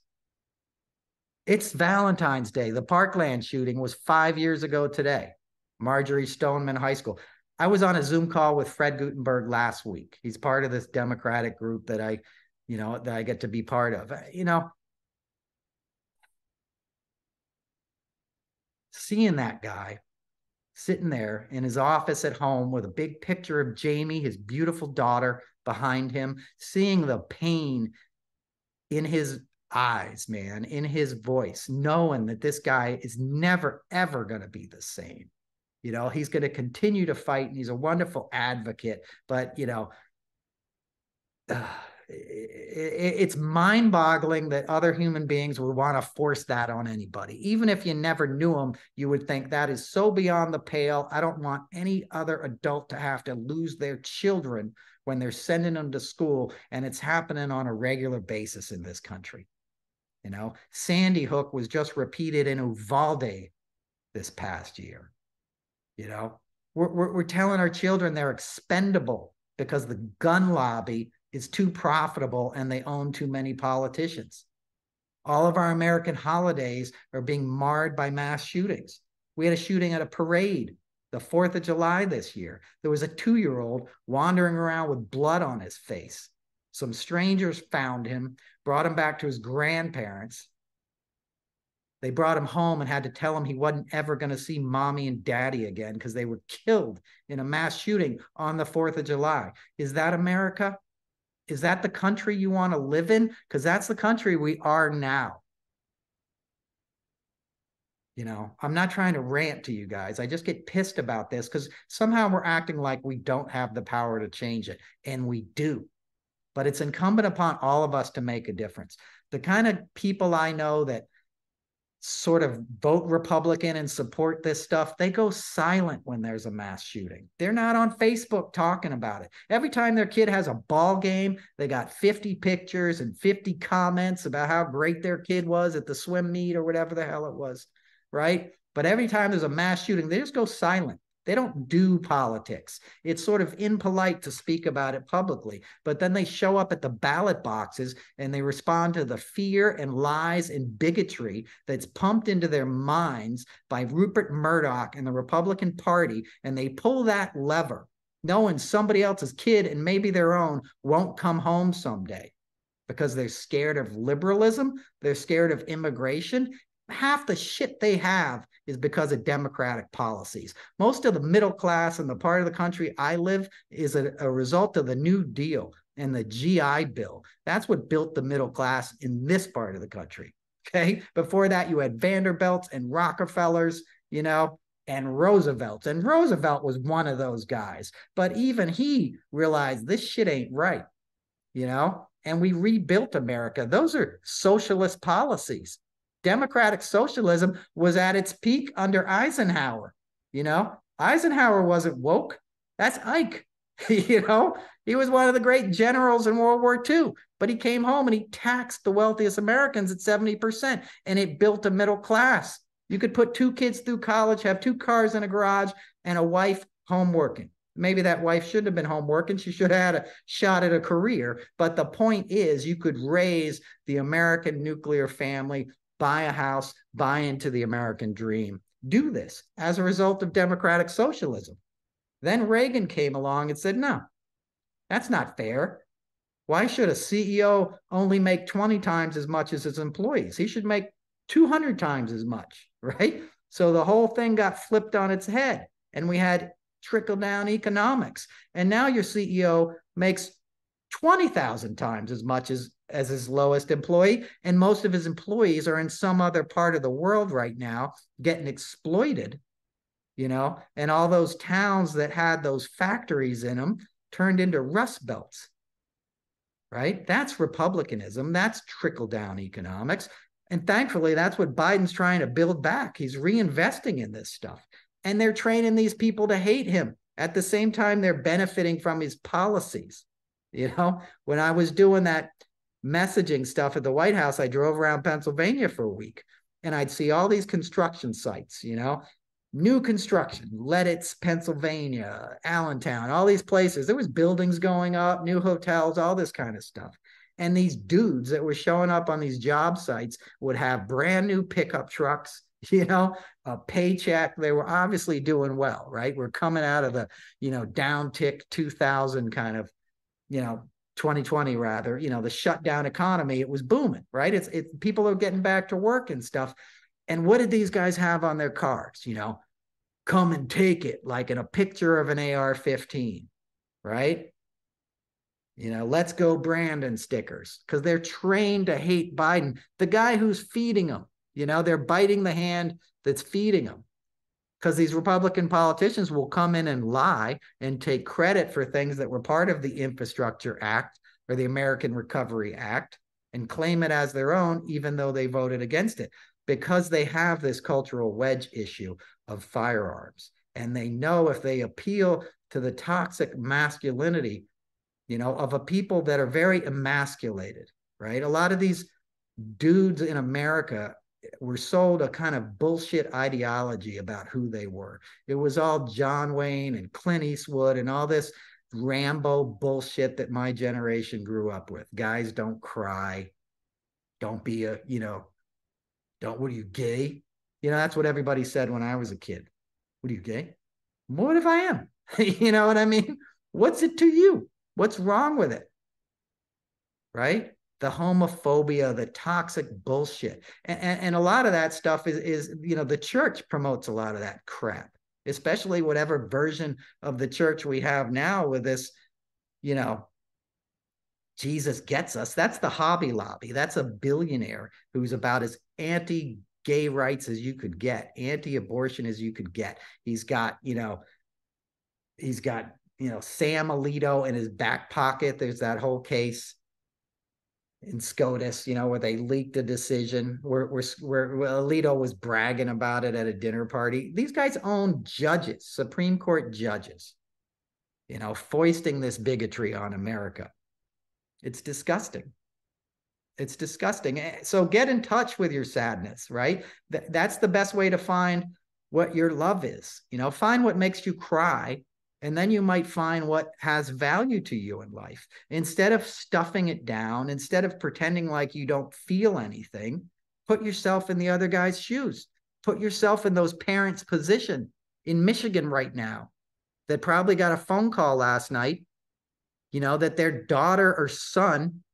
It's Valentine's Day. The Parkland shooting was 5 years ago today. Marjorie Stoneman High School. I was on a Zoom call with Fred Gutenberg last week. He's part of this Democratic group that I get to be part of. Seeing that guy sitting there in his office at home with a big picture of Jamie, his beautiful daughter, behind him, seeing the pain in his eyes, man, in his voice, knowing that this guy is never, ever going to be the same. He's going to continue to fight, and he's a wonderful advocate, but, it's mind-boggling that other human beings would want to force that on anybody. Even if you never knew them, you would think that is so beyond the pale. I don't want any other adult to have to lose their children when they're sending them to school, and it's happening on a regular basis in this country. Sandy Hook was just repeated in Uvalde this past year. We're telling our children they're expendable because the gun lobby is too profitable and they own too many politicians. All of our American holidays are being marred by mass shootings. We had a shooting at a parade, the 4th of July this year. There was a 2-year-old wandering around with blood on his face. Some strangers found him, brought him back to his grandparents. They brought him home and had to tell him he wasn't ever going to see mommy and daddy again because they were killed in a mass shooting on the 4th of July. Is that America? Is that the country you want to live in? Because that's the country we are now. I'm not trying to rant to you guys. I just get pissed about this because somehow we're acting like we don't have the power to change it. And we do. But it's incumbent upon all of us to make a difference. The kind of people I know that sort of vote Republican and support this stuff, they go silent when there's a mass shooting. They're not on Facebook talking about it. Every time their kid has a ball game, they got 50 pictures and 50 comments about how great their kid was at the swim meet or whatever the hell it was, right? But every time there's a mass shooting, they just go silent. They don't do politics. It's sort of impolite to speak about it publicly, but then they show up at the ballot boxes and they respond to the fear and lies and bigotry that's pumped into their minds by Rupert Murdoch and the Republican Party, and they pull that lever, knowing somebody else's kid and maybe their own won't come home someday because they're scared of liberalism, they're scared of immigration. Half the shit they have is because of Democratic policies. Most of the middle class in the part of the country I live is a result of the New Deal and the GI Bill. That's what built the middle class in this part of the country. Okay. Before that, you had Vanderbilts and Rockefellers, and Roosevelts. And Roosevelt was one of those guys. But even he realized this shit ain't right, and we rebuilt America. Those are socialist policies. Democratic socialism was at its peak under Eisenhower. Eisenhower wasn't woke. That's Ike. He was one of the great generals in World War II, but he came home and he taxed the wealthiest Americans at 70%, and it built a middle class. You could put 2 kids through college, have 2 cars in a garage, and a wife home working. Maybe that wife shouldn't have been home working. She should have had a shot at a career. But the point is, you could raise the American nuclear family, buy a house, buy into the American dream. Do this as a result of democratic socialism. Then Reagan came along and said, no, that's not fair. Why should a CEO only make 20 times as much as his employees? He should make 200 times as much, right? So the whole thing got flipped on its head. And we had trickle-down economics. And now your CEO makes 20,000 times as much as his lowest employee. And most of his employees are in some other part of the world right now getting exploited, and all those towns that had those factories in them turned into rust belts, right? That's republicanism. That's trickle-down economics. And thankfully, that's what Biden's trying to build back. He's reinvesting in this stuff. And they're training these people to hate him. At the same time, they're benefiting from his policies. When I was doing that messaging stuff at the White House, I drove around Pennsylvania for a week, and I'd see all these construction sites, new construction, Leaditz, Pennsylvania, Allentown, all these places. There was buildings going up, new hotels, all this kind of stuff. And these dudes that were showing up on these job sites would have brand new pickup trucks, a paycheck. They were obviously doing well, right? We're coming out of the, down tick 2000 kind of, 2020 rather, the shutdown economy. It was booming, right? It's people are getting back to work and stuff. And what did these guys have on their cars? Come and take it, like in a picture of an AR-15, right? Let's go Brandon stickers, because they're trained to hate Biden, the guy who's feeding them. They're biting the hand that's feeding them, because these Republican politicians will come in and lie and take credit for things that were part of the Infrastructure Act or the American Recovery Act and claim it as their own, even though they voted against it, because they have this cultural wedge issue of firearms. And they know if they appeal to the toxic masculinity, of a people that are very emasculated, right? A lot of these dudes in America were sold a kind of bullshit ideology about who they were. It was all John Wayne and Clint Eastwood and all this Rambo bullshit that my generation grew up with. Guys don't cry. Don't be what are you, gay? That's what everybody said when I was a kid. What are you, gay? What if I am? You know what I mean? What's it to you? What's wrong with it? Right? The homophobia, the toxic bullshit. And a lot of that stuff is the church promotes a lot of that crap, especially whatever version of the church we have now with this, Jesus gets us. That's the Hobby Lobby. That's a billionaire who's about as anti-gay rights as you could get, anti-abortion as you could get. He's got Sam Alito in his back pocket. There's that whole case in SCOTUS, where they leaked a decision where Alito was bragging about it at a dinner party. These guys own judges, Supreme Court judges, foisting this bigotry on America. It's disgusting. It's disgusting. So get in touch with your sadness, right? That's the best way to find what your love is. Find what makes you cry, and then you might find what has value to you in life. Instead of stuffing it down, instead of pretending like you don't feel anything, put yourself in the other guy's shoes. Put yourself in those parents' position in Michigan right now that probably got a phone call last night, that their daughter or son,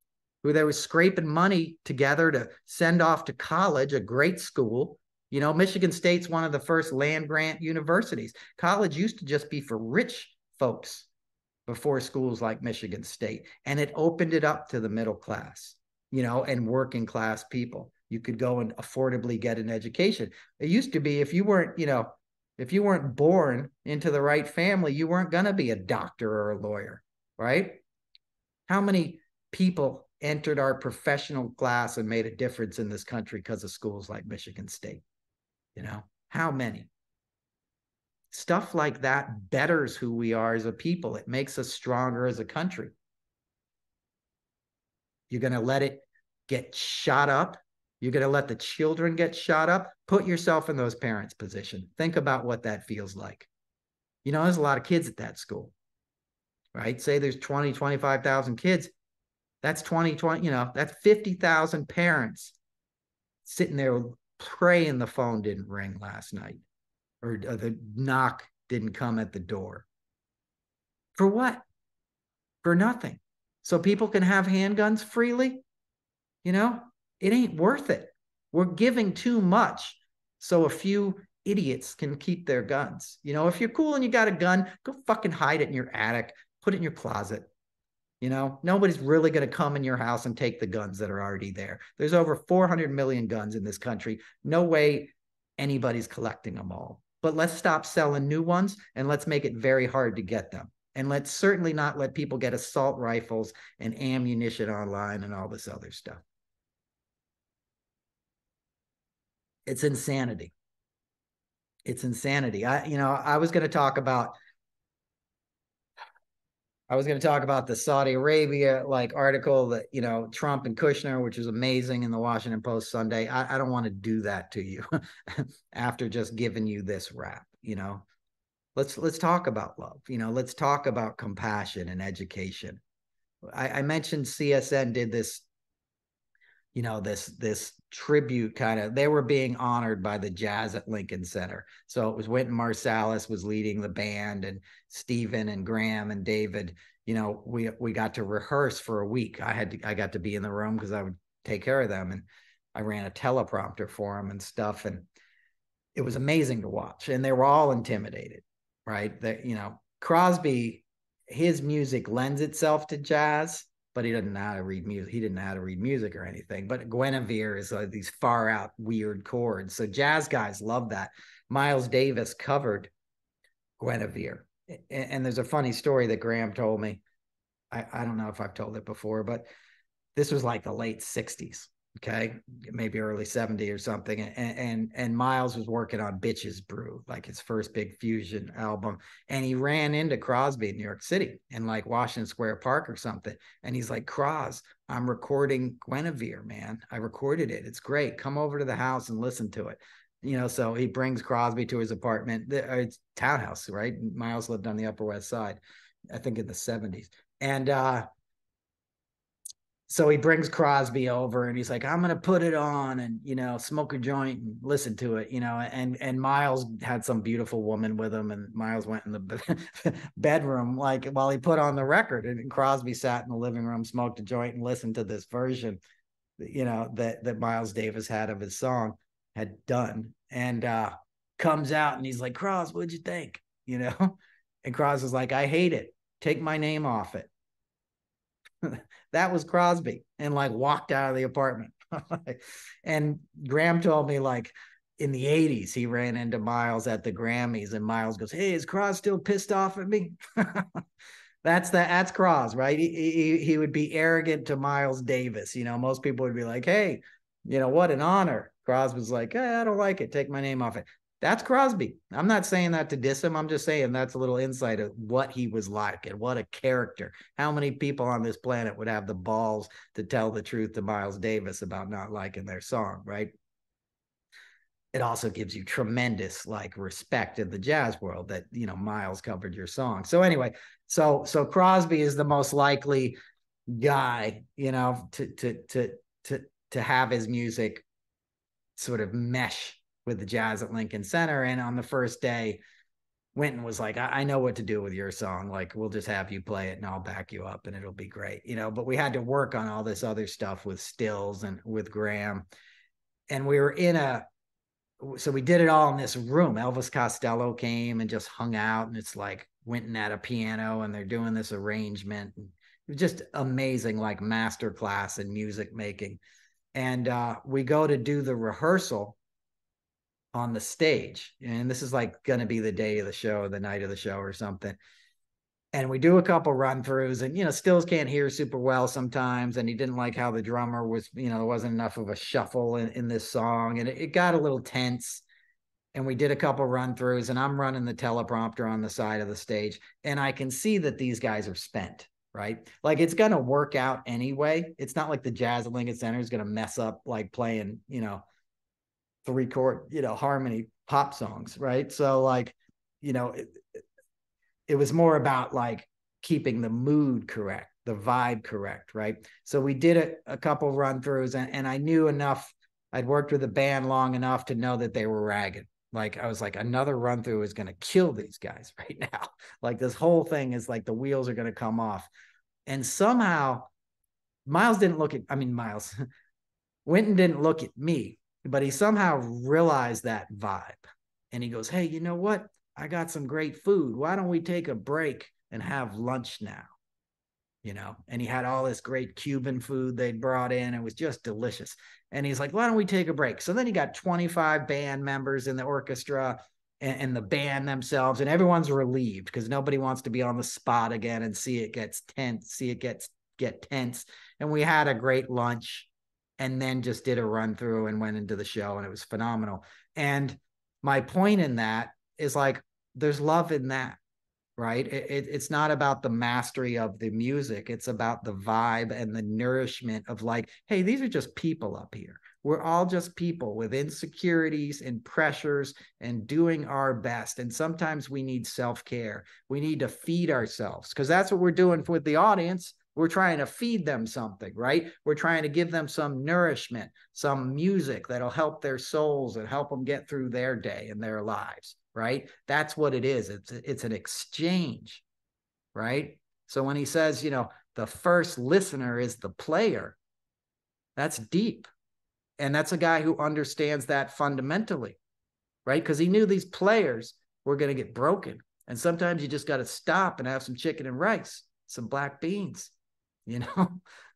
who they were scraping money together to send off to college, a great school. Michigan State's one of the first land grant universities. College used to just be for rich folks before schools like Michigan State. And it opened it up to the middle class, and working class people. You could go and affordably get an education. It used to be if you weren't born into the right family, you weren't going to be a doctor or a lawyer, right? How many people entered our professional class and made a difference in this country because of schools like Michigan State? How many? Stuff like that betters who we are as a people. It makes us stronger as a country. You're going to let it get shot up? You're going to let the children get shot up? Put yourself in those parents' position. Think about what that feels like. There's a lot of kids at that school, right? Say there's 20, 25,000 kids. That's 20, that's 50,000 parents sitting there praying the phone didn't ring last night, or the knock didn't come at the door. For what? For nothing. So people can have handguns freely? It ain't worth it. We're giving too much so a few idiots can keep their guns. You know, if you're cool and you got a gun, go fucking hide it in your attic, put it in your closet. You know, nobody's really going to come in your house and take the guns that are already there. There's over 400 million guns in this country. No way anybody's collecting them all. But let's stop selling new ones and let's make it very hard to get them. And let's certainly not let people get assault rifles and ammunition online and all this other stuff. It's insanity. It's insanity. I was going to talk about the Saudi Arabia like article that, you know, Trump and Kushner, which was amazing in the Washington Post Sunday. I don't want to do that to you after just giving you this rap, you know. Let's talk about love, you know, let's talk about compassion and education. I mentioned CSN did this, you know, this tribute kind of, they were being honored by the Jazz at Lincoln Center. So it was Wynton Marsalis was leading the band, and Stephen and Graham and David, you know, we got to rehearse for a week. I got to be in the room because I would take care of them, and I ran a teleprompter for them and stuff. And it was amazing to watch. And they were all intimidated, right? That, you know, Crosby, his music lends itself to jazz, but he doesn't know how to read music. He didn't know how to read music or anything. But Guinevere is these far out weird chords. So jazz guys love that. Miles Davis covered Guinevere. And there's a funny story that Graham told me. I don't know if I've told it before, but this was like the late 60s. Okay, maybe early 70 or something. And Miles was working on Bitches Brew, like his first big fusion album. And he ran into Crosby in New York City in like Washington Square Park or something. And he's like, Cros, I'm recording Guinevere, man. I recorded it. It's great. Come over to the house and listen to it. You know, so he brings Crosby to his apartment. It's townhouse, right? Miles lived on the Upper West Side, I think in the 70s. And so he brings Crosby over and he's like, I'm going to put it on and, you know, smoke a joint and listen to it, you know, and Miles had some beautiful woman with him, and Miles went in the bedroom, like while he put on the record, and Crosby sat in the living room, smoked a joint and listened to this version, you know, that Miles Davis had of his song had done, and comes out and he's like, Cros, what'd you think? You know, and Cros was like, I hate it. Take my name off it. That was Crosby, and like walked out of the apartment. And Graham told me like in the 80s, he ran into Miles at the Grammys, and Miles goes, hey, is Cros still pissed off at me? That's Cros, right? He would be arrogant to Miles Davis. You know, most people would be like, hey, you know, what an honor. Cros was like, I don't like it. Take my name off it. That's Crosby. I'm not saying that to diss him. I'm just saying that's a little insight of what he was like and what a character. How many people on this planet would have the balls to tell the truth to Miles Davis about not liking their song, right? It also gives you tremendous like respect in the jazz world that, you know, Miles covered your song. So anyway, so Crosby is the most likely guy, you know, to have his music sort of mesh with the Jazz at Lincoln Center. And on the first day, Wynton was like, I know what to do with your song. Like, we'll just have you play it and I'll back you up and it'll be great. You know, but we had to work on all this other stuff with Stills and with Graham. And we were so we did it all in this room. Elvis Costello came and just hung out, and it's like Wynton at a piano and they're doing this arrangement. And it was just amazing, like master class in music making. And we go to do the rehearsal on the stage, and this is like going to be the day of the show, the night of the show or something. And we do a couple run throughs, and, you know, Stills can't hear super well sometimes. And he didn't like how the drummer was, you know, there wasn't enough of a shuffle in this song. And it got a little tense. And we did a couple run throughs, and I'm running the teleprompter on the side of the stage. And I can see that these guys are spent, right? Like, it's going to work out anyway. It's not like the Jazz at Lincoln Center is going to mess up, like playing, you know, 3-chord, you know, harmony pop songs, right? So like, you know, it was more about like keeping the mood correct, the vibe correct, right? So we did a couple run throughs, and I knew enough. I'd worked with the band long enough to know that they were ragged. Like, I was like, another run through is going to kill these guys right now. Like, this whole thing is like the wheels are going to come off. And somehow Miles didn't look at, I mean, Miles, Wynton didn't look at me, but he somehow realized that vibe. And he goes, hey, you know what? I got some great food. Why don't we take a break and have lunch now? And he had all this great Cuban food they'd brought in. It was just delicious. And he's like, why don't we take a break? So then he got 25 band members in the orchestra and the band themselves, and everyone's relieved because nobody wants to be on the spot again and see it gets tense, get tense. And we had a great lunch and then just did a run through and went into the show, and it was phenomenal. And my point in that is like, there's love in that, right? It's not about the mastery of the music. It's about the vibe and the nourishment of like, hey, these are just people up here. We're all just people with insecurities and pressures and doing our best. And sometimes we need self-care. We need to feed ourselves because that's what we're doing with the audience. We're trying to feed them something, right? We're trying to give them some nourishment, some music that'll help their souls and help them get through their day and their lives, right? That's what it is. It's an exchange, right? So when he says, the first listener is the player, that's deep. And that's a guy who understands that fundamentally, right? Because he knew these players were going to get broken. And sometimes you just got to stop and have some chicken and rice, some black beans,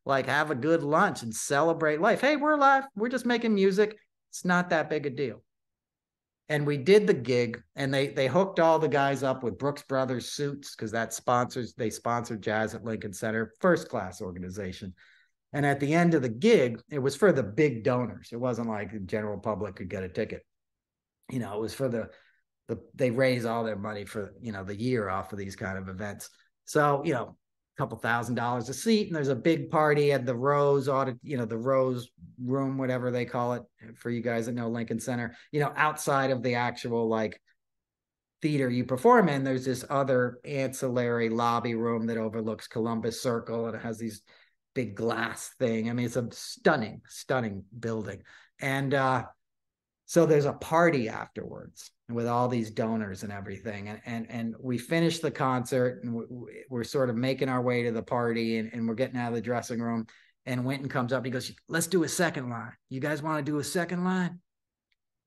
like have a good lunch and celebrate life. Hey, we're alive. We're just making music. It's not that big a deal. And we did the gig, and they hooked all the guys up with Brooks Brothers suits because they sponsored jazz at Lincoln Center, first class organization. And at the end of the gig, it was for the big donors. It wasn't like the general public could get a ticket. It was for they raise all their money for, the year off of these kind of events. So, a couple $1,000s a seat, and there's a big party at the Rose the Rose room, whatever they call it for you guys that know Lincoln Center, outside of the actual like theater you perform in. There's this other ancillary lobby room that overlooks Columbus Circle, and it has these big glass thing. I mean, it's a stunning building. And so there's a party afterwards with all these donors and everything. And we finished the concert, and we're sort of making our way to the party, and we're getting out of the dressing room. And Wynton comes up, he goes, let's do a second line. You guys want to do a second line?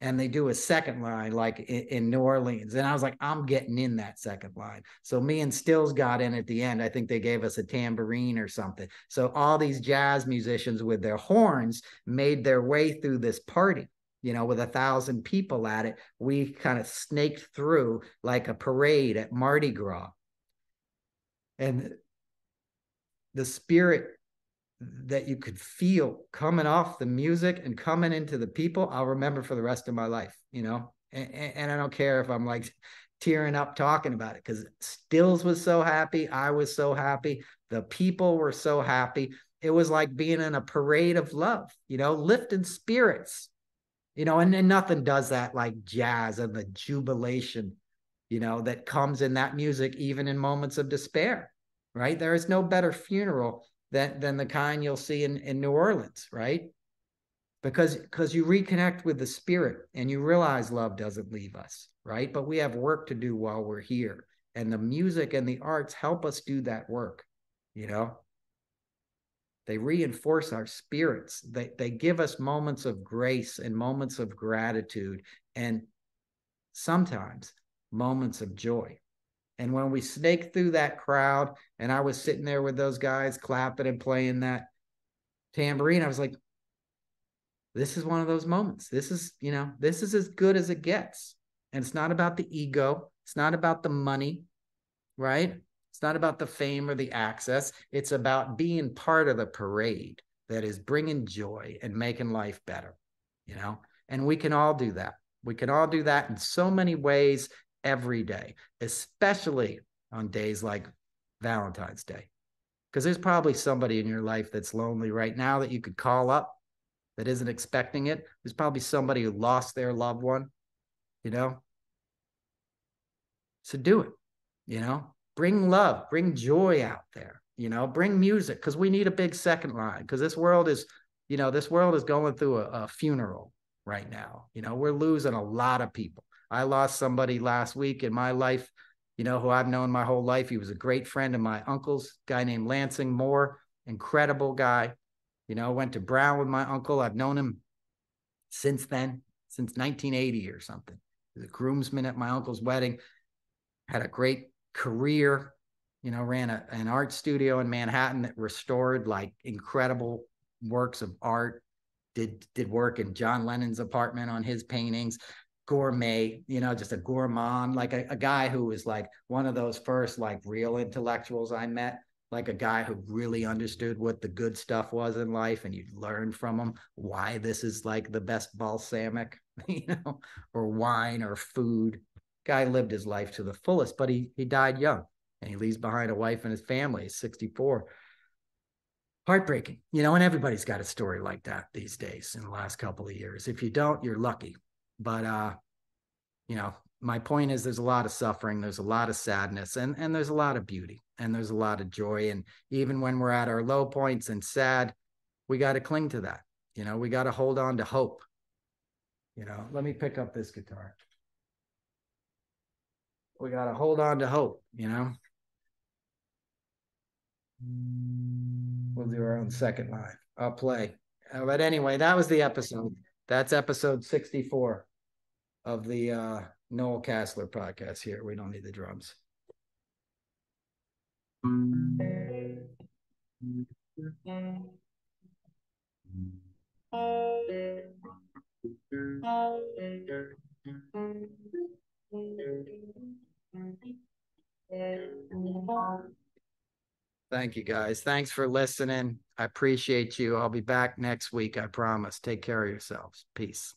And they do a second line like in New Orleans. And I was like, I'm getting in that second line. So me and Stills got in at the end. I think they gave us a tambourine or something. So all these jazz musicians with their horns made their way through this party, with 1,000 people at it. We kind of snaked through like a parade at Mardi Gras. And the spirit that you could feel coming off the music and coming into the people, I'll remember for the rest of my life, and I don't care if I'm like tearing up talking about it, because Stills was so happy. I was so happy. The people were so happy. It was like being in a parade of love, lifting spirits, and nothing does that like jazz and the jubilation, that comes in that music, even in moments of despair, right? There is no better funeral than the kind you'll see in New Orleans, right? Because you reconnect with the spirit and you realize love doesn't leave us, right? But we have work to do while we're here. And the music and the arts help us do that work, They reinforce our spirits. They give us moments of grace and moments of gratitude, and sometimes moments of joy. And when we snaked through that crowd and I was sitting there with those guys clapping and playing that tambourine, I was like, this is one of those moments. This is as good as it gets. And it's not about the ego. It's not about the money, right? It's not about the fame or the access. It's about being part of the parade that is bringing joy and making life better, And we can all do that. We can all do that in so many ways every day, especially on days like Valentine's Day. Because there's probably somebody in your life that's lonely right now that you could call up that isn't expecting it. There's probably somebody who lost their loved one, So do it, Bring love, bring joy out there, bring music, because we need a big second line, because this world is going through a funeral right now. We're losing a lot of people. I lost somebody last week in my life, who I've known my whole life. He was a great friend of my uncle's, guy named Lansing Moore, incredible guy. Went to Brown with my uncle. I've known him since then, since 1980 or something. the groomsman at my uncle's wedding, had a great career, ran an art studio in Manhattan that restored like incredible works of art, did work in John Lennon's apartment on his paintings, gourmet, just a gourmand, like a guy who was like one of those first like real intellectuals I met, like a guy who really understood what the good stuff was in life, and you learn from him why this is like the best balsamic, or wine or food. Guy lived his life to the fullest, but he died young, and he leaves behind a wife and his family. He's 64. Heartbreaking, and everybody's got a story like that these days in the last couple of years. If you don't, you're lucky. But my point is there's a lot of suffering, there's a lot of sadness, and there's a lot of beauty, and there's a lot of joy. And even when we're at our low points and sad, we got to cling to that. We got to hold on to hope. Let me pick up this guitar. We got to hold on to hope. We'll do our own second line. I'll play. But anyway, that was the episode. That's episode 64 of the Noel Casler podcast here. We don't need the drums. Thank you, guys. Thanks for listening. I appreciate you. I'll be back next week, I promise. Take care of yourselves. Peace.